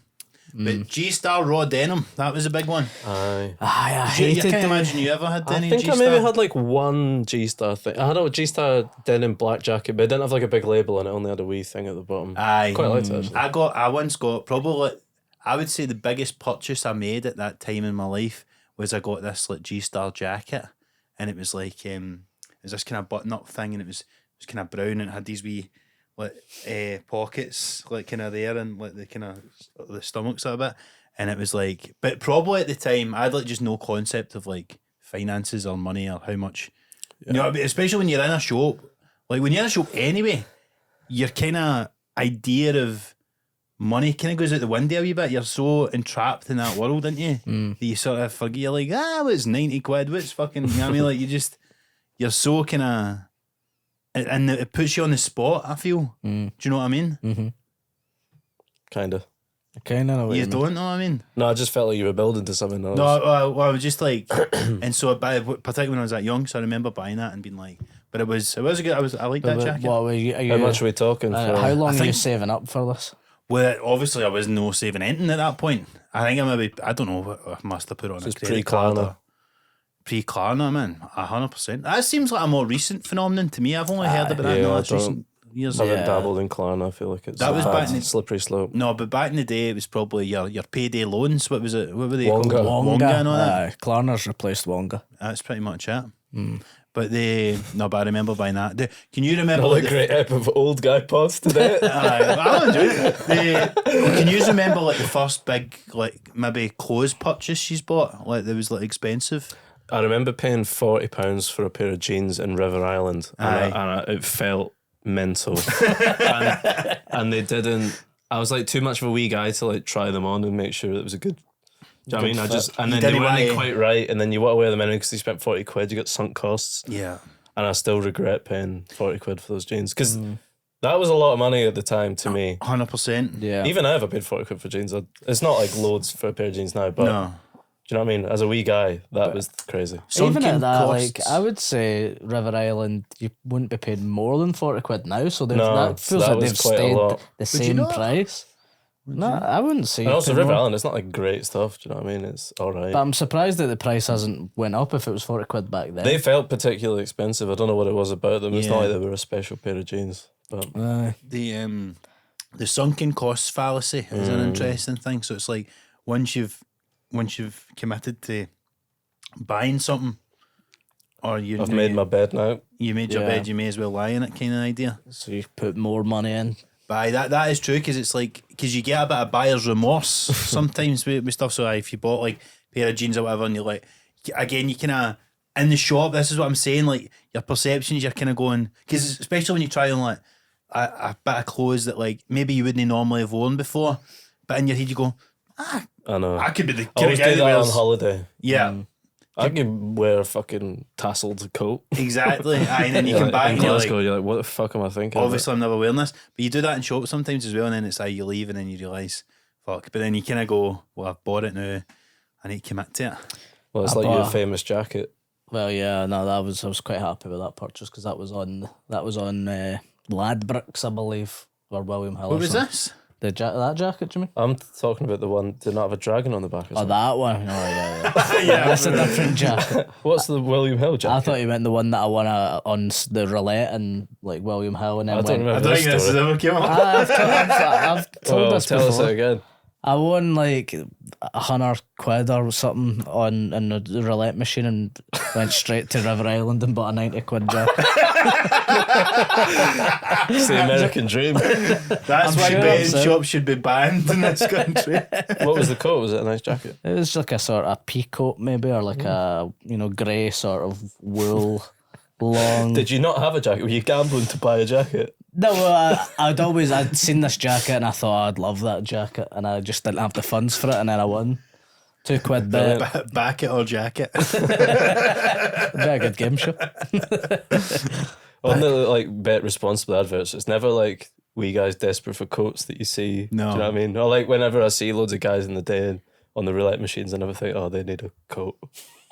But G-Star Raw Denim, that was a big one. Aye. I I hated can't imagine you ever had I any think G-Star. I maybe had like one G-Star thing. I had a G-Star denim black jacket, but it didn't have like a big label and it only had a wee thing at the bottom. Aye. Quite liked it actually. I once got probably, I would say the biggest purchase I made at that time in my life was I got this like G-Star jacket, and it was like it was this kind of button up thing, and it was kind of brown, and it had these wee like pockets like kind of there, and like the kind of the stomachs a bit, and it was like, but probably at the time I had like just no concept of like finances or money or how much, you know, especially when you're in a shop, like when you're in a shop anyway, your kind of idea of money kind of goes out the window a wee bit. You're so entrapped in that world, aren't you? That you sort of forget. You're like, what's 90 quid? What's fucking, you know what I mean? Like you're so kind of, and it puts you on the spot, I feel. Do you know what I mean? Kind of. kind of know what You you mean. don't know what I mean? No, I just felt like you were building to something else. No, I was just like, and so particularly when I was that young, so I remember buying that and being like, but it was a good. I liked that jacket. What were you? Are you How much are we talking for? how long I are you think- saving up for this? Well, obviously I was no saving anything at that point. I think I don't know, I must have put it on So a it's credit card. pre-Klarna. Pre-Klarna, man, 100%. That seems like a more recent phenomenon to me. I've only heard about that in the yeah, I last don't- recent years. I haven't Yeah. dabbled in Klarna. I feel like it's That was a back in the- slippery slope. No, but back in the day, it was probably your payday loans. What was it? What were they Wonga. called? Wonga and all that. Aye, Klarna's replaced Wonga. That's pretty much it. But but I remember buying that. Can you remember? Another like, great ep of old guy pods today. Aye, I enjoyed it. Can you remember like the first big like maybe clothes purchase she's bought? Like that was like expensive. I remember paying £40 for a pair of jeans in River Island, and it felt mental. and they didn't. I was like too much of a wee guy to like try them on and make sure it was a good. Do you know what I mean? And You then they didn't weren't want- quite right, and then you want to wear them anyway because you spent 40 quid. You got sunk costs, Yeah. and I still regret paying 40 quid for those jeans because that was a lot of money at the time to me. 100%. Yeah. Even I have paid 40 quid for jeans. It's not like loads for a pair of jeans now, but No. Do you know what I mean? As a wee guy, that was crazy. Even Sunken at that, costs. like I would say River Island, you wouldn't be paid more than 40 quid now. So No, that feels that like was they've quite a stayed lot. the you same not? price. No, I wouldn't say. And also pay River more. Island, it's not like great stuff. Do you know what I mean? It's all right. But I'm surprised that the price hasn't went up if it was 40 quid back then. They felt particularly expensive. I don't know what it was about them. It's not Yeah. like they were a special pair of jeans. But The sunken costs fallacy is an interesting thing. So it's like once you've committed to buying something, or I've made my bed now. you made your Yeah. bed, you may as well lie in it, kind of idea. So you put more money in. But that is true because it's like because you get a bit of buyer's remorse sometimes with stuff. So if you bought like a pair of jeans or whatever, and you're like, again, you kind of in the shop. This is what I'm saying. Like your perceptions, you're kind of going because especially when you try on like a bit of clothes that like maybe you wouldn't normally have worn before, but in your head you go, I know. I could be the I kind always of guy do that that on wears. holiday. Yeah, I could wear a fucking tasseled coat. exactly. Aye, and then you come back in and you're like, Glasgow, you're like, what the fuck am I thinking? obviously I'm never wearing this. But you do that in shops sometimes as well, and then it's like you leave and then you realise, fuck. But then you kind of go, well, I've bought it now. I need to commit to it. Well, it's I like your bought- famous jacket. Well, yeah, no, I was quite happy with that purchase because that was on Ladbrokes, I believe, or William Hill. What or was something. this? That jacket, Jimmy? I'm talking about the one did not have a dragon on the back or Oh, something. that one. Oh, yeah. Yeah, That's a different jacket. What's the William Hill jacket? I thought you meant the one that I won on the roulette and like William Hill, and then I don't went. I remember don't this think this has story. ever come up. I've told Well, this tell us before. it again. I won like 100 quid or something on the roulette machine and went straight to River Island and bought a 90 quid jacket. It's the American dream. That's why sure betting so. shops should be banned in this country. What was the coat? Was it a nice jacket? It was like a sort of pea coat maybe, or like a grey sort of wool long. Did you not have a jacket? Were you gambling to buy a jacket? No, I'd seen this jacket and I thought I'd love that jacket, and I just didn't have the funds for it, and then I won. 2 quid bet. Back it or jacket. Very good game show. On the like bet responsibly adverts, it's never like wee guys desperate for coats that you see. No. Do you know what I mean? Or like whenever I see loads of guys in the day on the roulette machines, I never think, oh, they need a coat.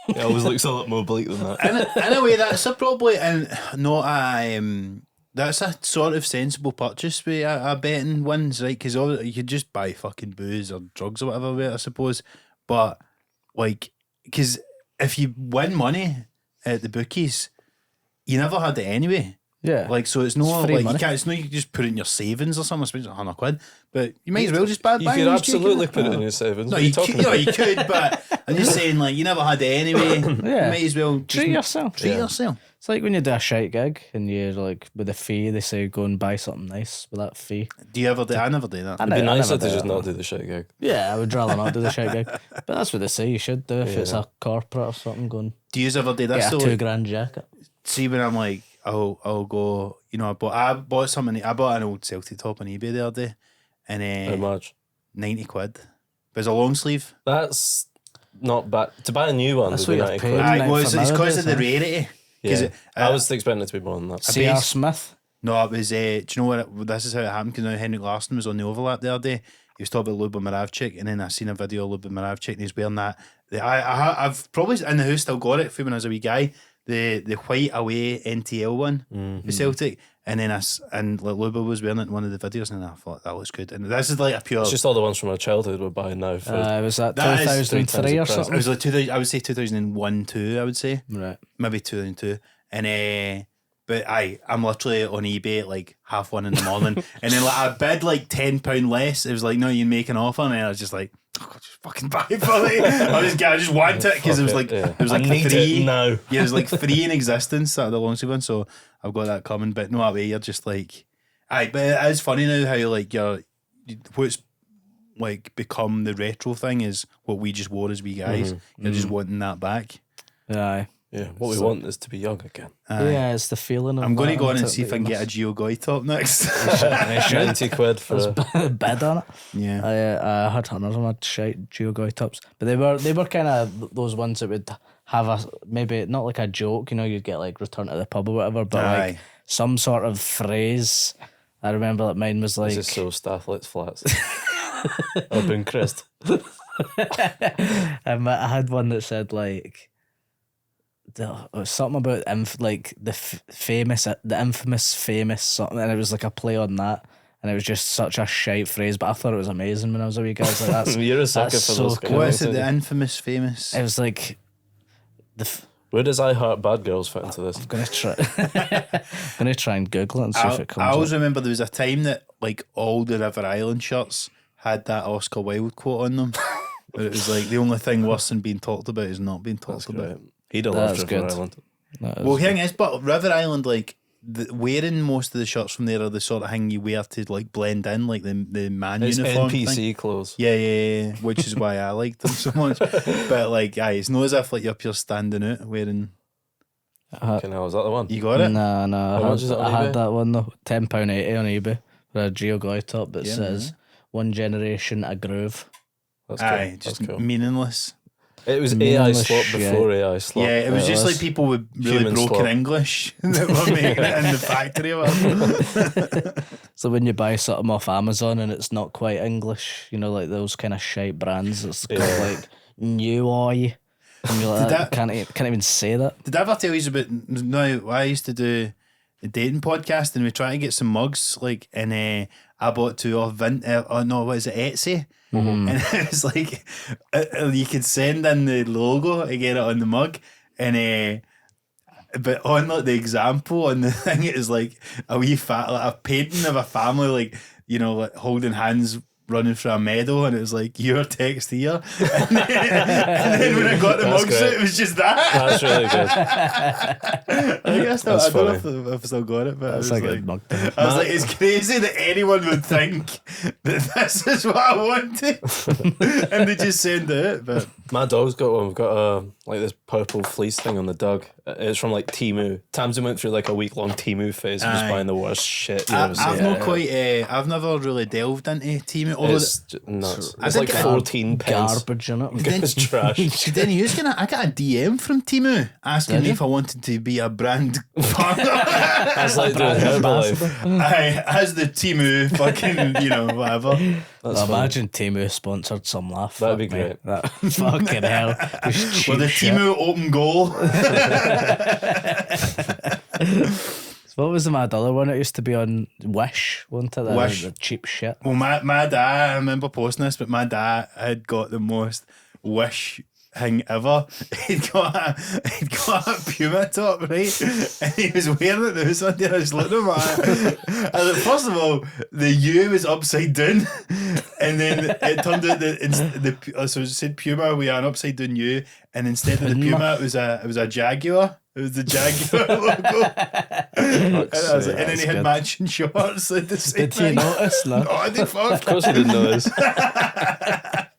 It always looks a lot more bleak than that. In a way, that's a probably and not a that's a sort of sensible purchase with a betting ones, right? Because you could just buy fucking booze or drugs or whatever with it, I suppose. But like, because if you win money at the bookies, you never had it anyway. Yeah. Like, so it's not free like money. you can't. It's not you can just put it in your savings or something. It's 100 quid, but you might as well just buy. You buy could those chicken. absolutely put it in your savings. No, What are you you talking could, about? you could, but I'm just saying, like, you never had it anyway. Yeah. You might as well just Treat yourself. Treat Yeah. yourself. It's like when you do a shite gig and you're like, with a fee, they say go and buy something nice with that fee. Do you ever do? I never do that. It'd be nicer never to do just that. not do the shit gig. Yeah, I would rather not do the shite gig. But that's what they say you should do if it's a corporate or something. Go and Do you ever do this? get a though? $2,000 jacket. See, when I'm like, I'll go. You know, I bought something. I bought an old Celtic top on eBay the other day, and How much? 90 quid. But it's a long sleeve. That's not bad. To buy a new one, That's would be what you're 90 paying. quid. Right, It was. for It's because of the nowadays, rarity. 'Cause Yeah. it- I was expecting it to be more than that. C.R. base- Smith. No, it was. Do you know what? This is how it happened. Because now Henrik Larsson was on the overlap the other day. He was talking about Luba Moravchik, and then I seen a video of Luba Moravchik, and he's wearing that. I've probably in the house still got it from when I was a wee guy. The white away NTL one for Celtic, and then like Luba was wearing it in one of the videos, and I thought that looks good. And this is like a pure. It's just all the ones from our childhood we're buying now. For Was that That is 2003 or the price. it something? was like 2000. I would say 2001, 2. I would say Right. maybe 2002, and but I'm literally on eBay at like 1:30 in the morning, and then like I bid like £10 less. It was like, no, you make an offer, and then I was just like, oh, God, just fucking buy it for me. I just want it because it was like yeah. it was like I need free it now. Yeah, it was like free in existence. That the long sleeve one, so I've got that coming. But no way, you're just like, but it is funny now how like what's like become the retro thing is what we just wore as wee guys. You're just wanting that back. Aye. Yeah, what we want is to be young again. Yeah, it's the feeling of I'm going to that go on and until see if I can get a Geo Goy top next. 90 quid for a... bid on it. Yeah. I had hundreds of my shite Geogoy tops, but they were kind of those ones that would have a maybe not like a joke, you'd get like return to the pub or whatever, but like Aye. some sort of phrase. I remember that mine was like, This is so Stathlets flats. Urban Crest. I had one that said like it was something about the infamous famous something, and it was like a play on that, and it was just such a shite phrase, but I thought it was amazing when I was a wee guy. I was like, that's You're a sucker that's for so those cool. kind What of is it? things. The infamous famous. It was like Where does I Heart Bad Girls fit into this? I'm gonna try and Google it and see if it I comes always up. remember there was a time that like all the River Island shirts had that Oscar Wilde quote on them. But it was like the only thing worse than being talked about is not being talked about. Great. He'd have loved That's River good. Island. That Well, was- the thing is, but River Island, like wearing most of the shirts from there are the sort of thing you wear to like blend in, like the man It's uniform NPC thing. clothes. Yeah, which is why I liked them so much. But like, aye, it's not as if like you're up here standing out wearing. Fucking hell, is that the one? You got it? Nah, How much is it on I had eBay? that one though. £10.80 on eBay for a Geo Goy top that Yeah, says "One generation, a groove." That's cool. Aye, That's just cool. meaningless. It was AI meaningless slop shit. before AI slop. Yeah, it was it just was. like people with really Human broken slop. English that were making it in the factory or whatever. So when you buy something off Amazon and it's not quite English, you know, like those kind of shite brands, it's called Yeah. like New Oi. And you're like, Did that- can't even say that. Did I ever tell you about? No, I used to do a dating podcast and we try to get some mugs, like, and I bought two off what is it, Etsy? And it was like you could send in the logo to get it on the mug, and but on like the example on the thing, it is like a wee like a painting of a family, like, you know, like holding hands running through a meadow, and it was like your text here, and then when I got the That's mugs great. out, it was just that. That's really good. I guess That's I don't know funny. if I've still got it, but That's I a was good like, mug. I was like, it's crazy that anyone would think that this is what I wanted, and they just send it. But My dog's got one. We've got like this purple fleece thing on the dog. It's from like Temu. Tamsin went through like a week-long Temu phase of just Aye. buying the worst shit you I've ever seen. not quite. I've never really delved into Teemu. Although It's nuts. I It's did like get 14 pence. Garbage in it. It's trash. then you was gonna. I got a DM from Teemu asking me if I wanted to be a brand partner. That's like doing Herbalife. Aye, as the Teemu fucking, you know, whatever. That's funny. Imagine Temu sponsored some laugh. That'd be Fuck me. great. That, fucking hell. Just cheap With the shit. Teemu open goal. What was the mad other one? It used to be on Wish, wasn't it? That Wish. was the cheap shit. Well, my dad, I remember posting this, but my dad had got the most Wish thing ever. He'd got a Puma top, right? And he was wearing it. There was one day I was looking at him. I was like, first of all, the U was upside down, and then it turned out that so it said Puma with an upside down U, and instead of the Puma, it was a Jaguar. It was the Jaguar logo. And, I was like, and then he had good. matching shorts at the same Did you time. notice? No. No, I did fuck. Of course he didn't know this. I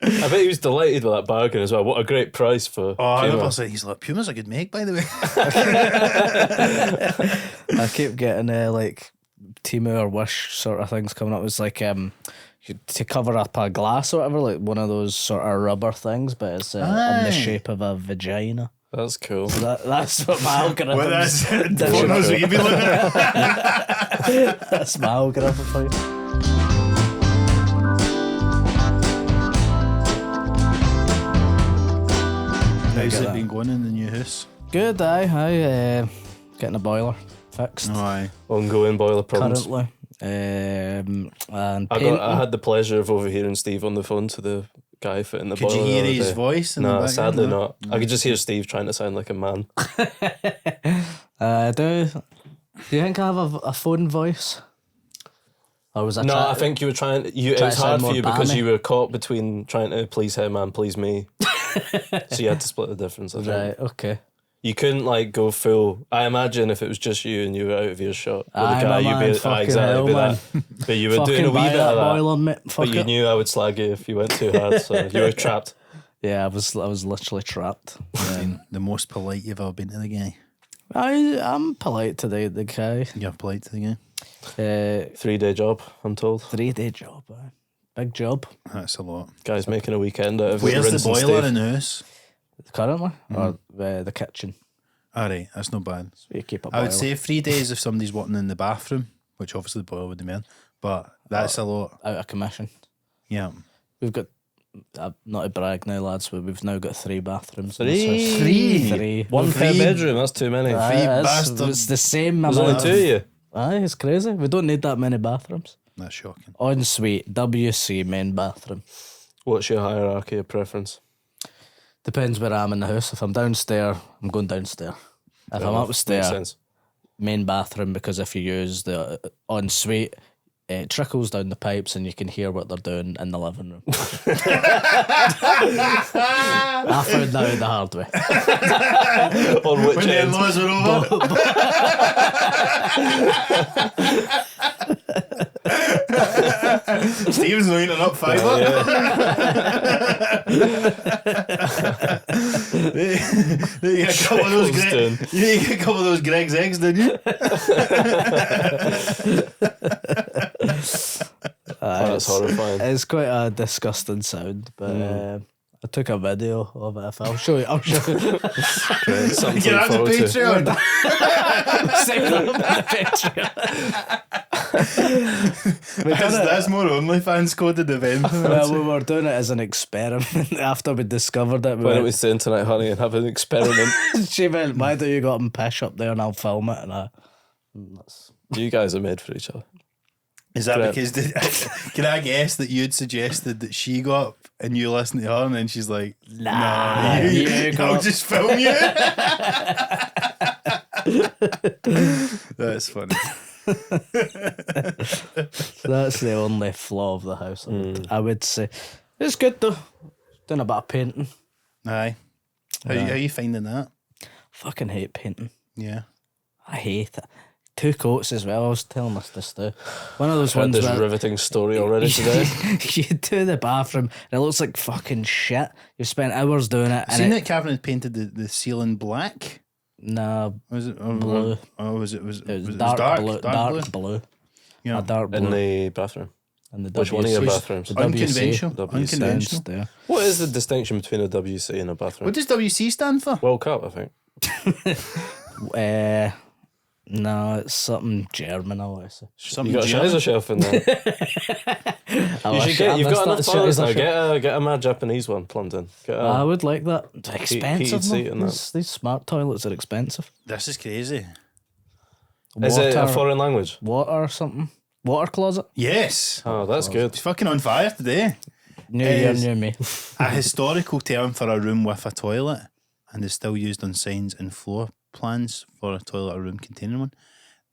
bet he was delighted with that bargain as well. What a great price for Oh, I Puma. remember saying, he's like, Puma's a good make, by the way. I keep getting like Temu or Wish sort of things coming up. It was like to cover up a glass or whatever, like one of those sort of rubber things, but it's in Aye. the shape of a vagina. That's cool. That's what my algorithm. Well, that's what knows what you've been looking at. That's my algorithm for you. How's get it that. been going in the new house? Good, aye. Getting a boiler fixed Oh, aye. Ongoing boiler problems. currently. And I painting. had the pleasure of overhearing Steve on the phone to the guy fitting the Could boiler. you the hear other his day. voice? In the No, background? sadly No? not. I could just hear Steve trying to sound like a man. Do you think I have a phone voice? Or was I No, try- I think you were trying. It try was to hard sound for more you because balmy? you were caught between trying to please him and please me. So you had to split the difference. I think. Right, okay. You couldn't like go full. I imagine if it was just you and you were out of earshot with Aye, a guy, my you'd man, be fucking exactly hell, be man. that. But you were Fucking doing a wee buy bit of that. boiler, mate. Fuck But you it. knew I would slag you if you went too hard, so you were trapped. Yeah, I was literally trapped. Been the most polite you've ever been to the guy. I'm polite to the guy. You're polite to the guy. 3-day job, I'm told. 3-day job, big job That's a lot. Guy's making a weekend out of it. Where's the rinsing boiler Steve. in the house? currently, or the kitchen. Alright, that's not bad. So you keep a I boiler. would say 3 days if somebody's working in the bathroom, which obviously the boiler would demand, but that's a lot. out of commission. Yeah. We've got not to brag now, lads, but we've now got 3 bathrooms. in Three? this house. Three? 3. One per Three. bedroom. That's too many. Aye, Three it's bastards. the same There's amount. only 2 of you. Aye, it's crazy. We don't need that many bathrooms. That's shocking. Ensuite, WC, main bathroom. What's your hierarchy of preference? Depends where I am in the house. If I'm downstairs, I'm going downstairs. If I'm Makes upstairs, sense. main bathroom, because if you use the ensuite, it trickles down the pipes and you can hear what they're doing in the living room. I found that out the hard way. On which When the end? in-laws are over. Steve's not eating up fibre. You get a couple of those Trickles you get a couple of those Greg's eggs, didn't you? That's horrifying. It's quite a disgusting sound, but I took a video of it. I'll show you. I'll show you. Great, something to Get look out the forward to. Patreon. Save that on the Patreon. That's more OnlyFans coded event. Well, we were doing it as an experiment. After we discovered it, Why don't we stay in tonight, honey, and have an experiment? she went, "Why don't you go up and pish up there and I'll film it?" And that's You guys are made for each other. Is that Correct. because can I guess that you'd suggested that she got up and you listened to her and then she's like, Nah, you go I'll up." just film you. That's funny. That's the only flaw of the house. I would say it's good though. Doing a bit of painting. Aye. How you finding that? Fucking hate painting. Yeah. I hate it. 2 coats as well. I was telling us this too. One of those Heard ones this where riveting story already today. you do the bathroom and it looks like fucking shit. You've spent hours doing it. Seen And that Kevin had painted the ceiling black? Nah, Was it Blue. Oh, was it it was dark blue. Dark blue. Yeah. A dark blue. In the bathroom. And the Which one of your WC. bathrooms? The WC. Unconventional. WC. Unconventional. There. What is the distinction between a WC and a bathroom? What does WC stand for? World Cup, I think. No, it's something German, I want to say. Something You got a German? treasure shelf in there. You've got enough toilets now. Get a mad Japanese one plumbed in. I would like that. It's expensive. heated seat and man. that. These smart toilets are expensive. This is crazy. Is it a Water- foreign language? Water or something? Water closet? Yes. Oh, that's good. It's fucking on fire today. New It year, is. new me. A historical term for a room with a toilet and is still used on signs and floor plans for a toilet or room containing one.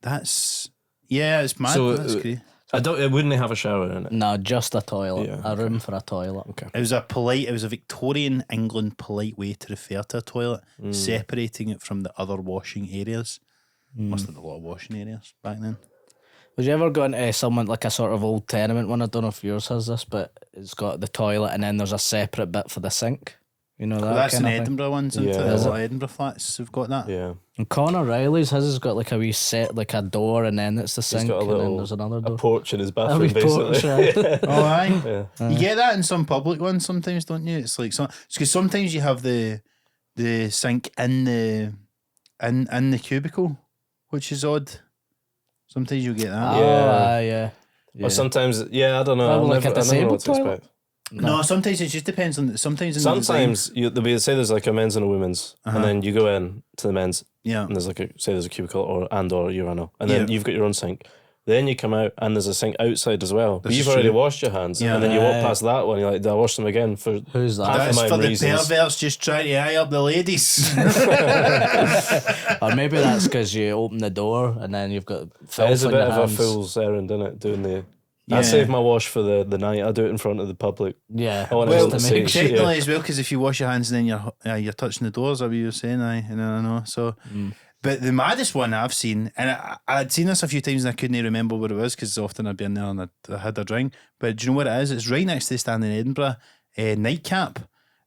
That's it's mad. So, That's great. It wouldn't have a shower in it. No, just a toilet. Yeah, A room for a toilet. Okay. It was a Victorian England polite way to refer to a toilet, separating it from the other washing areas. Must have had a lot of washing areas back then. Would you ever go into someone like a sort of old tenement one? I don't know if yours has this, but it's got the toilet and then there's a separate bit for the sink. You know that Well, that's in kind of thing? Edinburgh ones, isn't Yeah. it? Is A lot of Edinburgh flats have got that. Yeah. And Connor Riley's, his has got like a wee set, like a door, and then it's the sink, got a and then little- there's another A door. porch in his A bathroom, wee basically. porch, right. Oh, aye. Yeah. You get that in some public ones sometimes, don't you? It's like because sometimes you have the sink in the cubicle, which is odd. Sometimes you get that. Oh, Yeah. yeah. Or sometimes, I don't know. Oh, I like a never know what disabled to toilet? expect. No, sometimes it just depends on. Sometimes in the Sometimes there'll be say there's like a men's and a women's, and then you go in to the men's, design, and there's like there's a cubicle or urinal, and then Yeah. you've got your own sink. Then you come out and there's a sink outside as well. But This you've is already true. washed your hands, Yeah. and then you walk Aye. past that one. You're like, do I wash them again for? Who's that? Half that's of for my the reasons. perverts just trying to eye up the ladies. Or maybe that's because you open the door and then you've got It filth is a on bit your of hands. a fool's errand, isn't it? Doing the. Yeah. I save my wash for the night. I do it in front of the public. Yeah. I want Well, to see. technically as well, because if you wash your hands and then you're touching the doors, are what you were saying? I know. So, but the maddest one I've seen, and I'd seen this a few times and I couldn't remember what it was because often I'd be in there and I had a drink. But do you know what it is? It's right next to the stand in Edinburgh, Nightcap.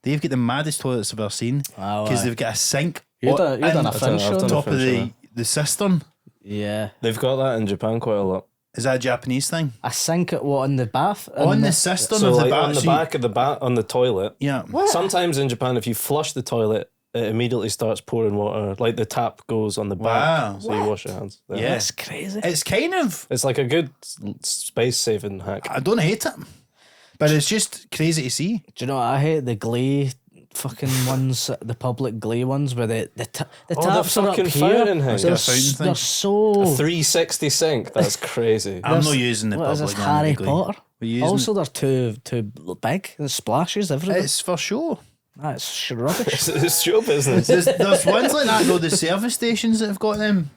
They've got the maddest toilets I've ever seen Oh, because aye. they've got a sink You done a on Finch I've done a top of Finch, the cistern. Yeah. They've got that in Japan quite a lot. Is that a Japanese thing? A sink at what, in the bath? On the cistern So of the like bath. on the so you- back of the on the toilet. Yeah. Sometimes in Japan, if you flush the toilet, it immediately starts pouring water. Like the tap goes on the back, Wow. so you wash your hands. there. Yeah. That's crazy. It's kind of, It's like a good space saving hack. I don't hate it. But it's just crazy to see. Do you know what I hate? The Glee fucking ones, the public Glee ones, where the taps are up fucking here. fountain thing. They're, Yeah, fountain thing. they're so. 360 sink. That's crazy. I'm not using the What is public this, one Harry legally. Potter? We're using Also, they're too big. There's splashes everywhere. it's for sure. That's rubbish. It's show business. There's ones like that though. The service stations that have got them.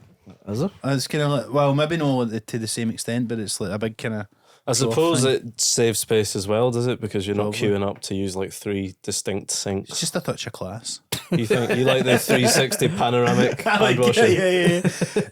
Is there? It's kind of like, well, maybe not to the same extent, but it's like a big kind of. I suppose it saves space as well, does it? Because you're not queuing up to use like 3 distinct It's sinks. just a touch of class. You think you like the 360 panoramic I like hand washing? yeah.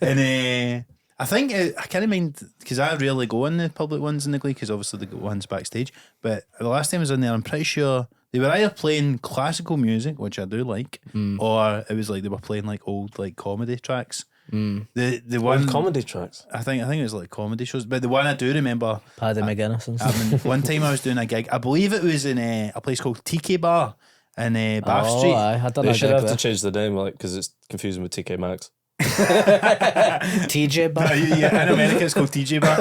And I think I kind of mind because I rarely go in the public ones in the Glee because obviously the ones backstage. But the last time I was in there, I'm pretty sure they were either playing classical music, which I do like, or it was like they were playing like old like comedy tracks. The one Comedy tracks. I think it was like comedy shows, but the one I do remember. Paddy McGuinness and stuff. One time I was doing a gig. I believe it was in a place called TK Bar in Bath Oh, Street. aye, I done They a should gig have there. to change the name, like, because it's confusing with TK Maxx. TJ Bar. Yeah, in America it's called TJ Bar.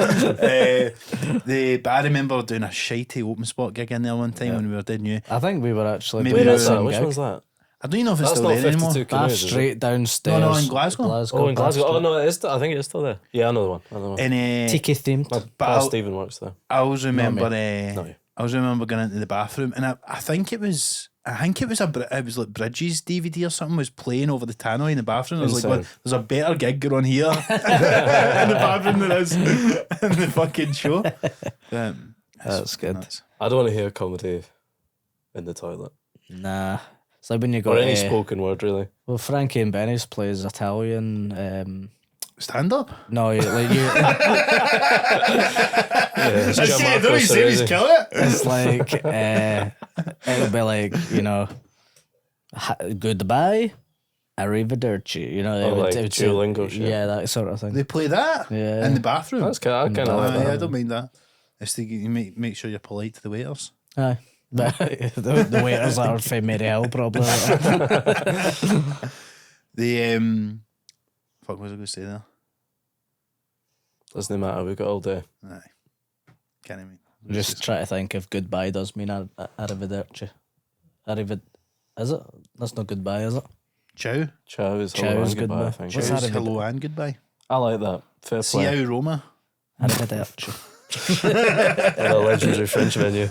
But I remember doing a shitey open spot gig in there one time when we were dead new. I think we were actually Maybe doing we the were- same Which gig. one's that? I don't even know if it's That's still not there anymore. 52 Bath canoes, is it? Street downstairs. No, in Glasgow. Oh, in Bath Glasgow. Street. Oh, no, it is. I think it's still there. Yeah, another one. And Tiki themed. My but pal I'll- Stephen works there. I always remember. Not you. I always remember going into the bathroom, and I think it was. It was like Bridges DVD or something was playing over the tannoy in the bathroom. I was like, Insane. well, there's a better gig going on here in the bathroom than is in the fucking show. That's good. nuts. I don't want to hear comedy in the toilet. Nah. It's like when you go Or any to, spoken word, really. well, Frankie and Benny's plays Italian. Stand up. No, like you. Yeah, Don't you say he's kill it? It's like it'll be like, you know, goodbye, arrivederci. You know, Oh, like Duolingo shit. Yeah, that sort of thing. They play that Yeah. in the bathroom. That's kind of, I kind of like Yeah, I that. don't mind that. It's to you make sure you're polite to the waiters. Aye. But the waiters are from Mary Hill, probably. The fuck, what was I going to say there? Doesn't matter. We've got all day. Aye. Can't even. Just try to think if goodbye does mean arrivederci. Is it? That's not goodbye, is it? Ciao. Ciao is Ciao hello is and goodbye, goodbye. I think. What's Ciao. that? Hello and goodbye. I like that. Fair See play. how Roma. Arrivederci. The legendary French menu.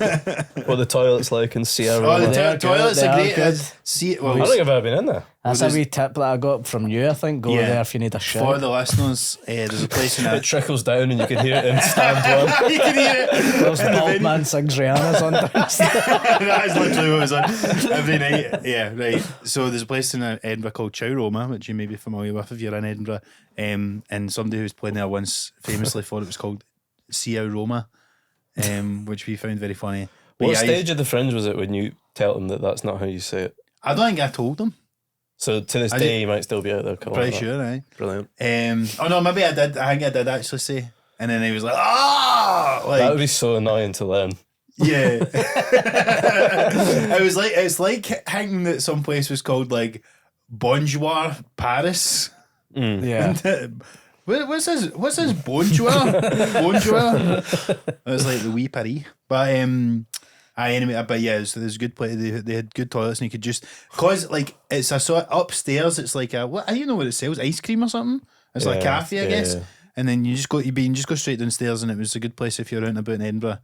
What the toilet's like and see how. Oh, the They are toilets good, are they great. are good. See, I well, don't think I've ever been in there. That's a wee tip that I got from you, I think. Go Yeah. there if you need a shit. for the listeners, there's a place in It it. trickles down and you can hear it in stand one. You can hear it. There's the old man sings Rihanna's on downstairs. That is literally what it was on every night. Yeah, right. So there's a place in Edinburgh called Chow Roma, which you may be familiar with if you're in Edinburgh. And somebody who was playing there once famously thought it was called Sia Roma, which we found very funny. But What yeah, stage of the Fringe was it when you tell them that that's not how you say it? I don't think I told them. So to this I day, did- you might still be out there calling Pretty it that. sure, aye. Brilliant. Oh no, maybe I did. I think I did actually say. And then he was like, ah, like That would be so annoying to learn. yeah. It's like thinking that some place was called like Bonjour Paris. Yeah. What's this bonjour? Bonjour. It was like the wee Paris. But anyway, but yeah, so there's good play. They had good toilets, and you could just cause like it's I saw it upstairs. It's like a what? I don't know what it sells, ice cream or something. It's like a Yeah, cafe, I guess. yeah. And then you just go straight downstairs, and it was a good place if you're out and about in Edinburgh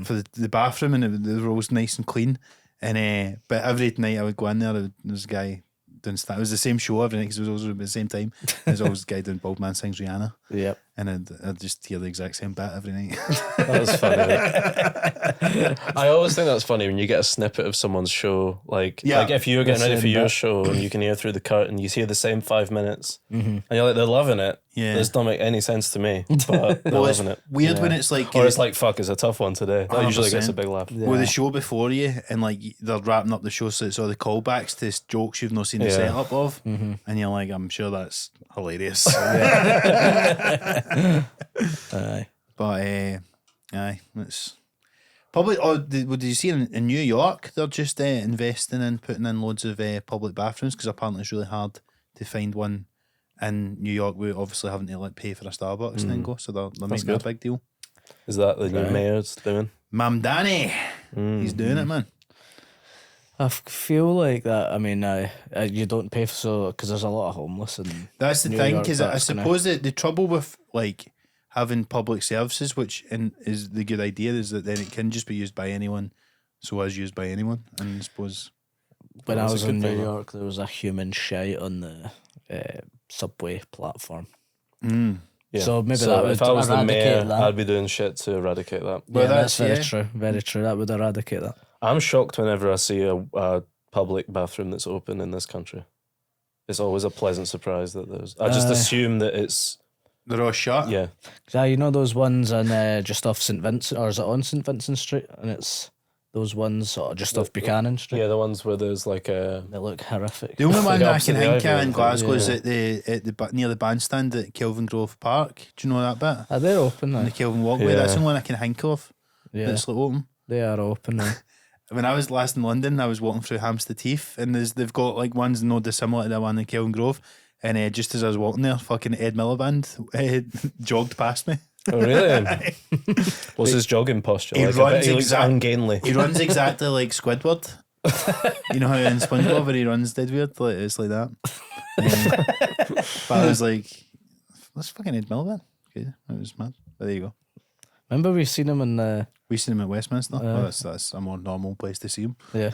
for the bathroom, and the rows nice and clean. And but every night I would go in there. There was a guy doing stuff. It was the same show every night because it was always at the same time. There was always a guy doing Bald Man Sings Rihanna, Yep. and I'd just hear the exact same bit every night. That was funny. I always think that's funny when you get a snippet of someone's show. Like if you're getting The ready for same your bit. show and you can hear through the curtain, you hear the same 5 minutes, and you're like, they're loving it. Yeah. This don't make any sense to me, but they're Well, it's loving it. weird when it's like Or it's like, fuck, it's a tough one today. That usually gets a 100%. big laugh. with the show before you, and like they're wrapping up the show, so it's all the callbacks to jokes you've not seen the Yeah. setup of, and you're like, I'm sure that's hilarious. Aye. But aye, it's probably. Oh, did you see in New York? They're just investing in putting in loads of public bathrooms because apparently it's really hard to find one in New York. We obviously having to like pay for a Starbucks and then go, so they're making good. a big deal. Is that the new mayor's doing? Mam Danny. He's doing it, man. I feel like that. I mean, you don't pay for because there's a lot of homeless and That's the New thing, York, because I that's gonna- suppose that the trouble with like having public services, which is the good idea, is that then it can just be used by anyone, so as used by anyone. And I suppose when I That's a was good in New thing, though. York, there was a human shite on the subway platform. Yeah. So maybe So that would if I was the eradicate mayor, that. I'd be doing shit to eradicate that. Well, Yeah, that's very yeah. true. Very true. That would eradicate that. I'm shocked whenever I see a public bathroom that's open in this country. It's always a pleasant surprise that there's. I just assume that it's they're all shut. yeah. Yeah, you know those ones on just off St Vincent, or is it on St Vincent Street? And it's those ones sort of just off Buchanan Street. Yeah, the ones where there's like a They look horrific. The only one Like that I opposite can the think of Ivy in and Glasgow is things. at the near the bandstand at Kelvin Grove Park. Do you know that bit? They're open On now. the Kelvin Walkway. That's Yeah. the only one I can think of. Yeah, That's like open. they are open now. When I was last in London, I was walking through Hampstead Heath, and they've got like ones no dissimilar to the one in Kelvin Grove. And just as I was walking there, fucking Ed Miliband jogged past me. Oh really? What's his jogging posture? He Like, I bet runs he looks exact- ungainly. He runs exactly like Squidward. You know how in SpongeBob when he runs dead weird? Like, it's like that. But I was like, that's fucking Ed Miliband. Okay, that was mad. But there you go. Remember we seen him in the We seen him at Westminster. That's a more normal place to see him. yeah.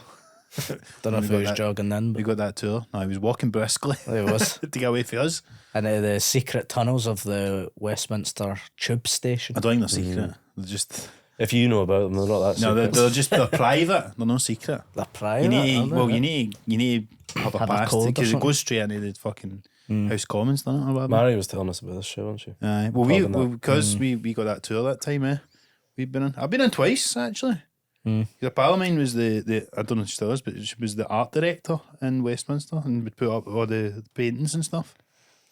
Don't know if We he got was that- jogging then, We but got that tour. No, he was walking briskly it was. to get away from us. And the secret tunnels of the Westminster tube station. I don't think they're secret. They're just If you know about them, they're not that. no, secret. they're private. They're not secret. They're private. You need aren't they? well, you need to have a Have a pass code or because it something. goes straight into the fucking House Commons, doesn't it, or whatever? Mary was telling us about this show, wasn't she? Aye. Well, Carbon that. because we got that tour that time, we've been in. I've been in twice actually. A pal of mine was the I don't know if she still is, but she was the art director in Westminster and would put up all the paintings and stuff.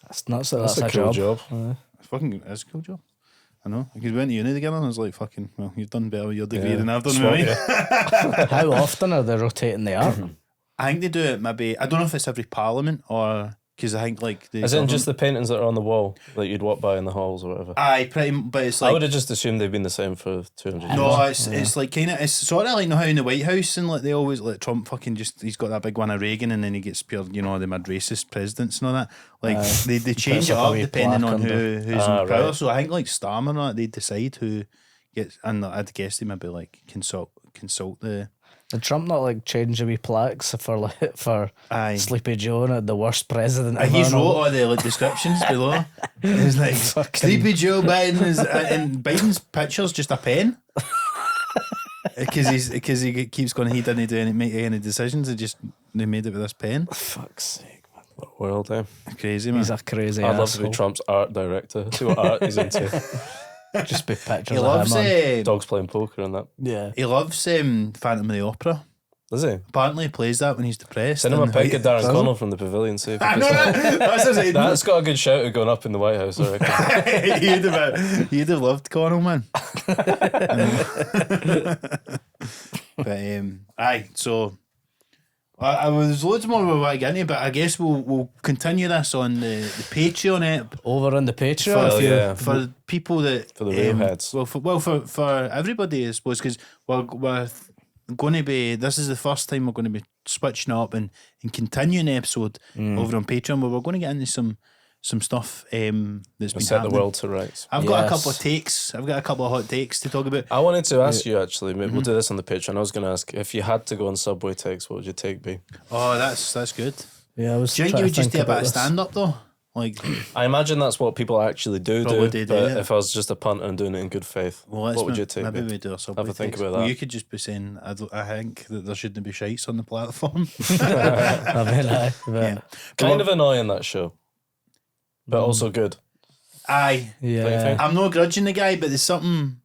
That's nuts. That's, That's a cool job. It's fucking it's a cool job. I know. Because we went to uni together and I was like, fucking, well, you've done better with your degree than I've done Swap, with mine. How often are they rotating the art? I think they do it maybe, I don't know if it's every parliament or, because I think like the. Is it just the paintings that are on the wall that you'd walk by in the halls or whatever? Aye, pretty, but it's I like. would have just assumed they've been the same for 200 years. No, it's like kind of it's sort of like, you know how in the White House and like they always like Trump fucking just he's got that big one of Reagan and then he gets paired, you know, the mad racist presidents and all that. Like they change puts it up a up wee depending plaque on under. who's in power. right. So I think like Starmer and all that, they decide who gets, and I'd guess they maybe like consult the. Did Trump not like change the wee plaques for Aye. Sleepy Joe and the worst president? He ever? wrote all the like descriptions below. It's like Sleepy Joe Biden is, and Biden's picture's just a pen. Because he keeps going, he didn't make any decisions. They made it with this pen. Fuck's sake, man. What a world, eh? Crazy, man. He's a crazy I'd love to be asshole. Trump's art director. See what art he's into. Just be pictures He of loves him on. Dogs playing poker and that. Yeah. He loves Phantom of the Opera. Does he? Apparently, he plays that when he's depressed. Send him a and- pic of Darren Connell from the pavilion. See if he I can know start- that. That's what I said. That's got a good shout of going up in the White House, I reckon. he'd have loved Connell, man. But aye, so I there's loads more we want to get into, but I guess we'll continue this on the Patreon app Over on the Patreon. Hell yeah. for people that For the real heads. Well, for everybody, I suppose, because we're going to be. This is the first time we're going to be switching up and continuing the episode over on Patreon, where we're going to get into some stuff that's been Set the happening. world to rights. I've got a Yes. couple of takes. I've got a couple of hot takes to talk about. I wanted to ask you actually, maybe we'll do this on the Patreon. I was going to ask if you had to go on Subway takes, what would your take be? Oh, that's good. Yeah, I was Do you think trying you to would just think do a bit about of this. stand up though? Like, I imagine that's what people actually do. Probably do, But yeah. if I was just a punter and doing it in good faith, well, let's what would your take maybe be? we do a Subway Have a think takes. about Well, that. you could just be saying, I think that there shouldn't be shites on the platform. I mean, yeah. Kind of annoying, that show, but also good. Aye. Don't you yeah. think? I'm not grudging the guy, but there's something.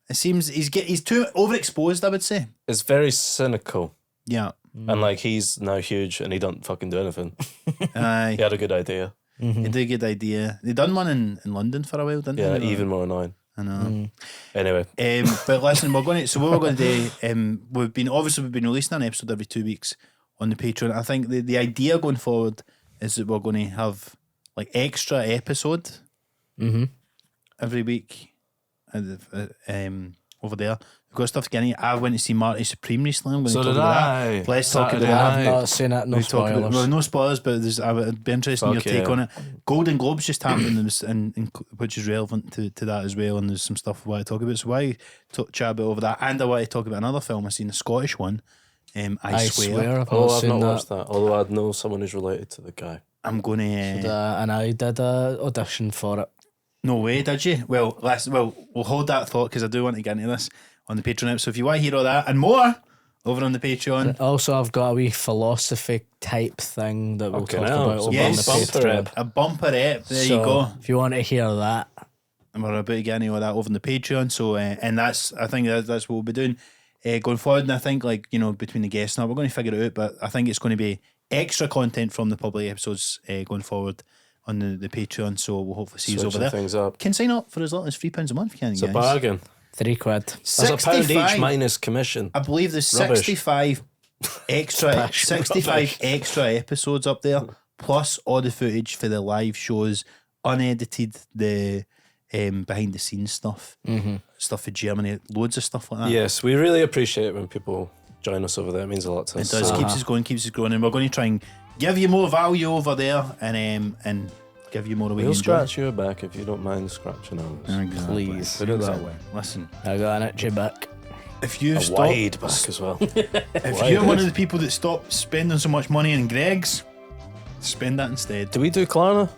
It seems he's too overexposed, I would say. It's very cynical. Yeah. And like he's now huge and he don't fucking do anything. Aye. He had a good idea. He did a good idea. They done one in London for a while, didn't Yeah, they? even more annoying. I know. Anyway, But listen, we're going to. So what we're going to do? We've been releasing an episode every 2 weeks on the Patreon. I think the idea going forward is that we're going to have like extra episode every week. over there. We've got stuff to get in. I went to see Marty Supreme recently. I'm going So to talk did about I. that. Let's talk Saturday about I've that. not seen it. No We talk about, spoilers. well, no spoilers, but I would be interested in your Fuck take yeah. on it. Golden Globes just happened, which is relevant to that as well. And there's some stuff I want to talk about. So why chat about over that? And I want to talk about another film. I've seen, a Scottish one. I swear. I've Oh, not I've seen not that. watched that. Although I'd know someone who's related to the guy. I'm going to. And I did a audition for it. No way, did you? Well, we'll hold that thought because I do want to get into this on the Patreon app. So if you want to hear all that and more over on the Patreon, Also, I've got a wee philosophy type thing that we'll Okay, talk now. about over Yes. on the Bumper Patreon. ep. a bumper ep. There So, you go. if you want to hear that, And we're about to get into all that over on the Patreon. So, and I think that's what we'll be doing going forward. And I think, between the guests now, we're going to figure it out. But I think it's going to be extra content from the public episodes going forward on the Patreon. So we'll hopefully see you over Switching there. things up. Can sign up for as little as £3 a month. Can It's you a guys? bargain. £3. That's a pound each 65. minus commission. I believe there's Rubbish. 65 extra episodes up there, plus all the footage for the live shows, unedited, the behind the scenes stuff, stuff for Germany, loads of stuff like that. Yes, we really appreciate it when people join us over there. It means a lot to It us. does, So- keeps us going, keeps us growing, and we're going to try and give you more value over there, and give you more away. We'll scratch your back if you don't mind scratching ours. Exactly. Please. Put it that Exactly. way. Listen, I got an itchy back. if you A stop, wide back as well. if you're one of the people that stop spending so much money in Greg's, spend that instead. Do we do Klarna?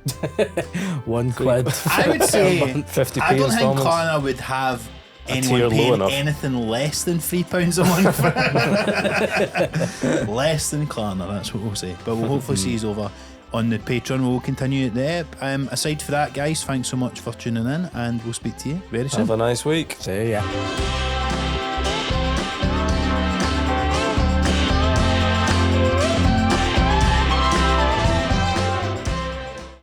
£1. I would say 50p I don't think installments? Klarna would have tier anyone low paying enough. anything less than £3 a month. Less than Klarna, that's what we'll say. But we'll hopefully see you over on the Patreon. We'll continue it there. Aside for that, guys, thanks so much for tuning in, and we'll speak to you very soon. Have a nice week. See ya.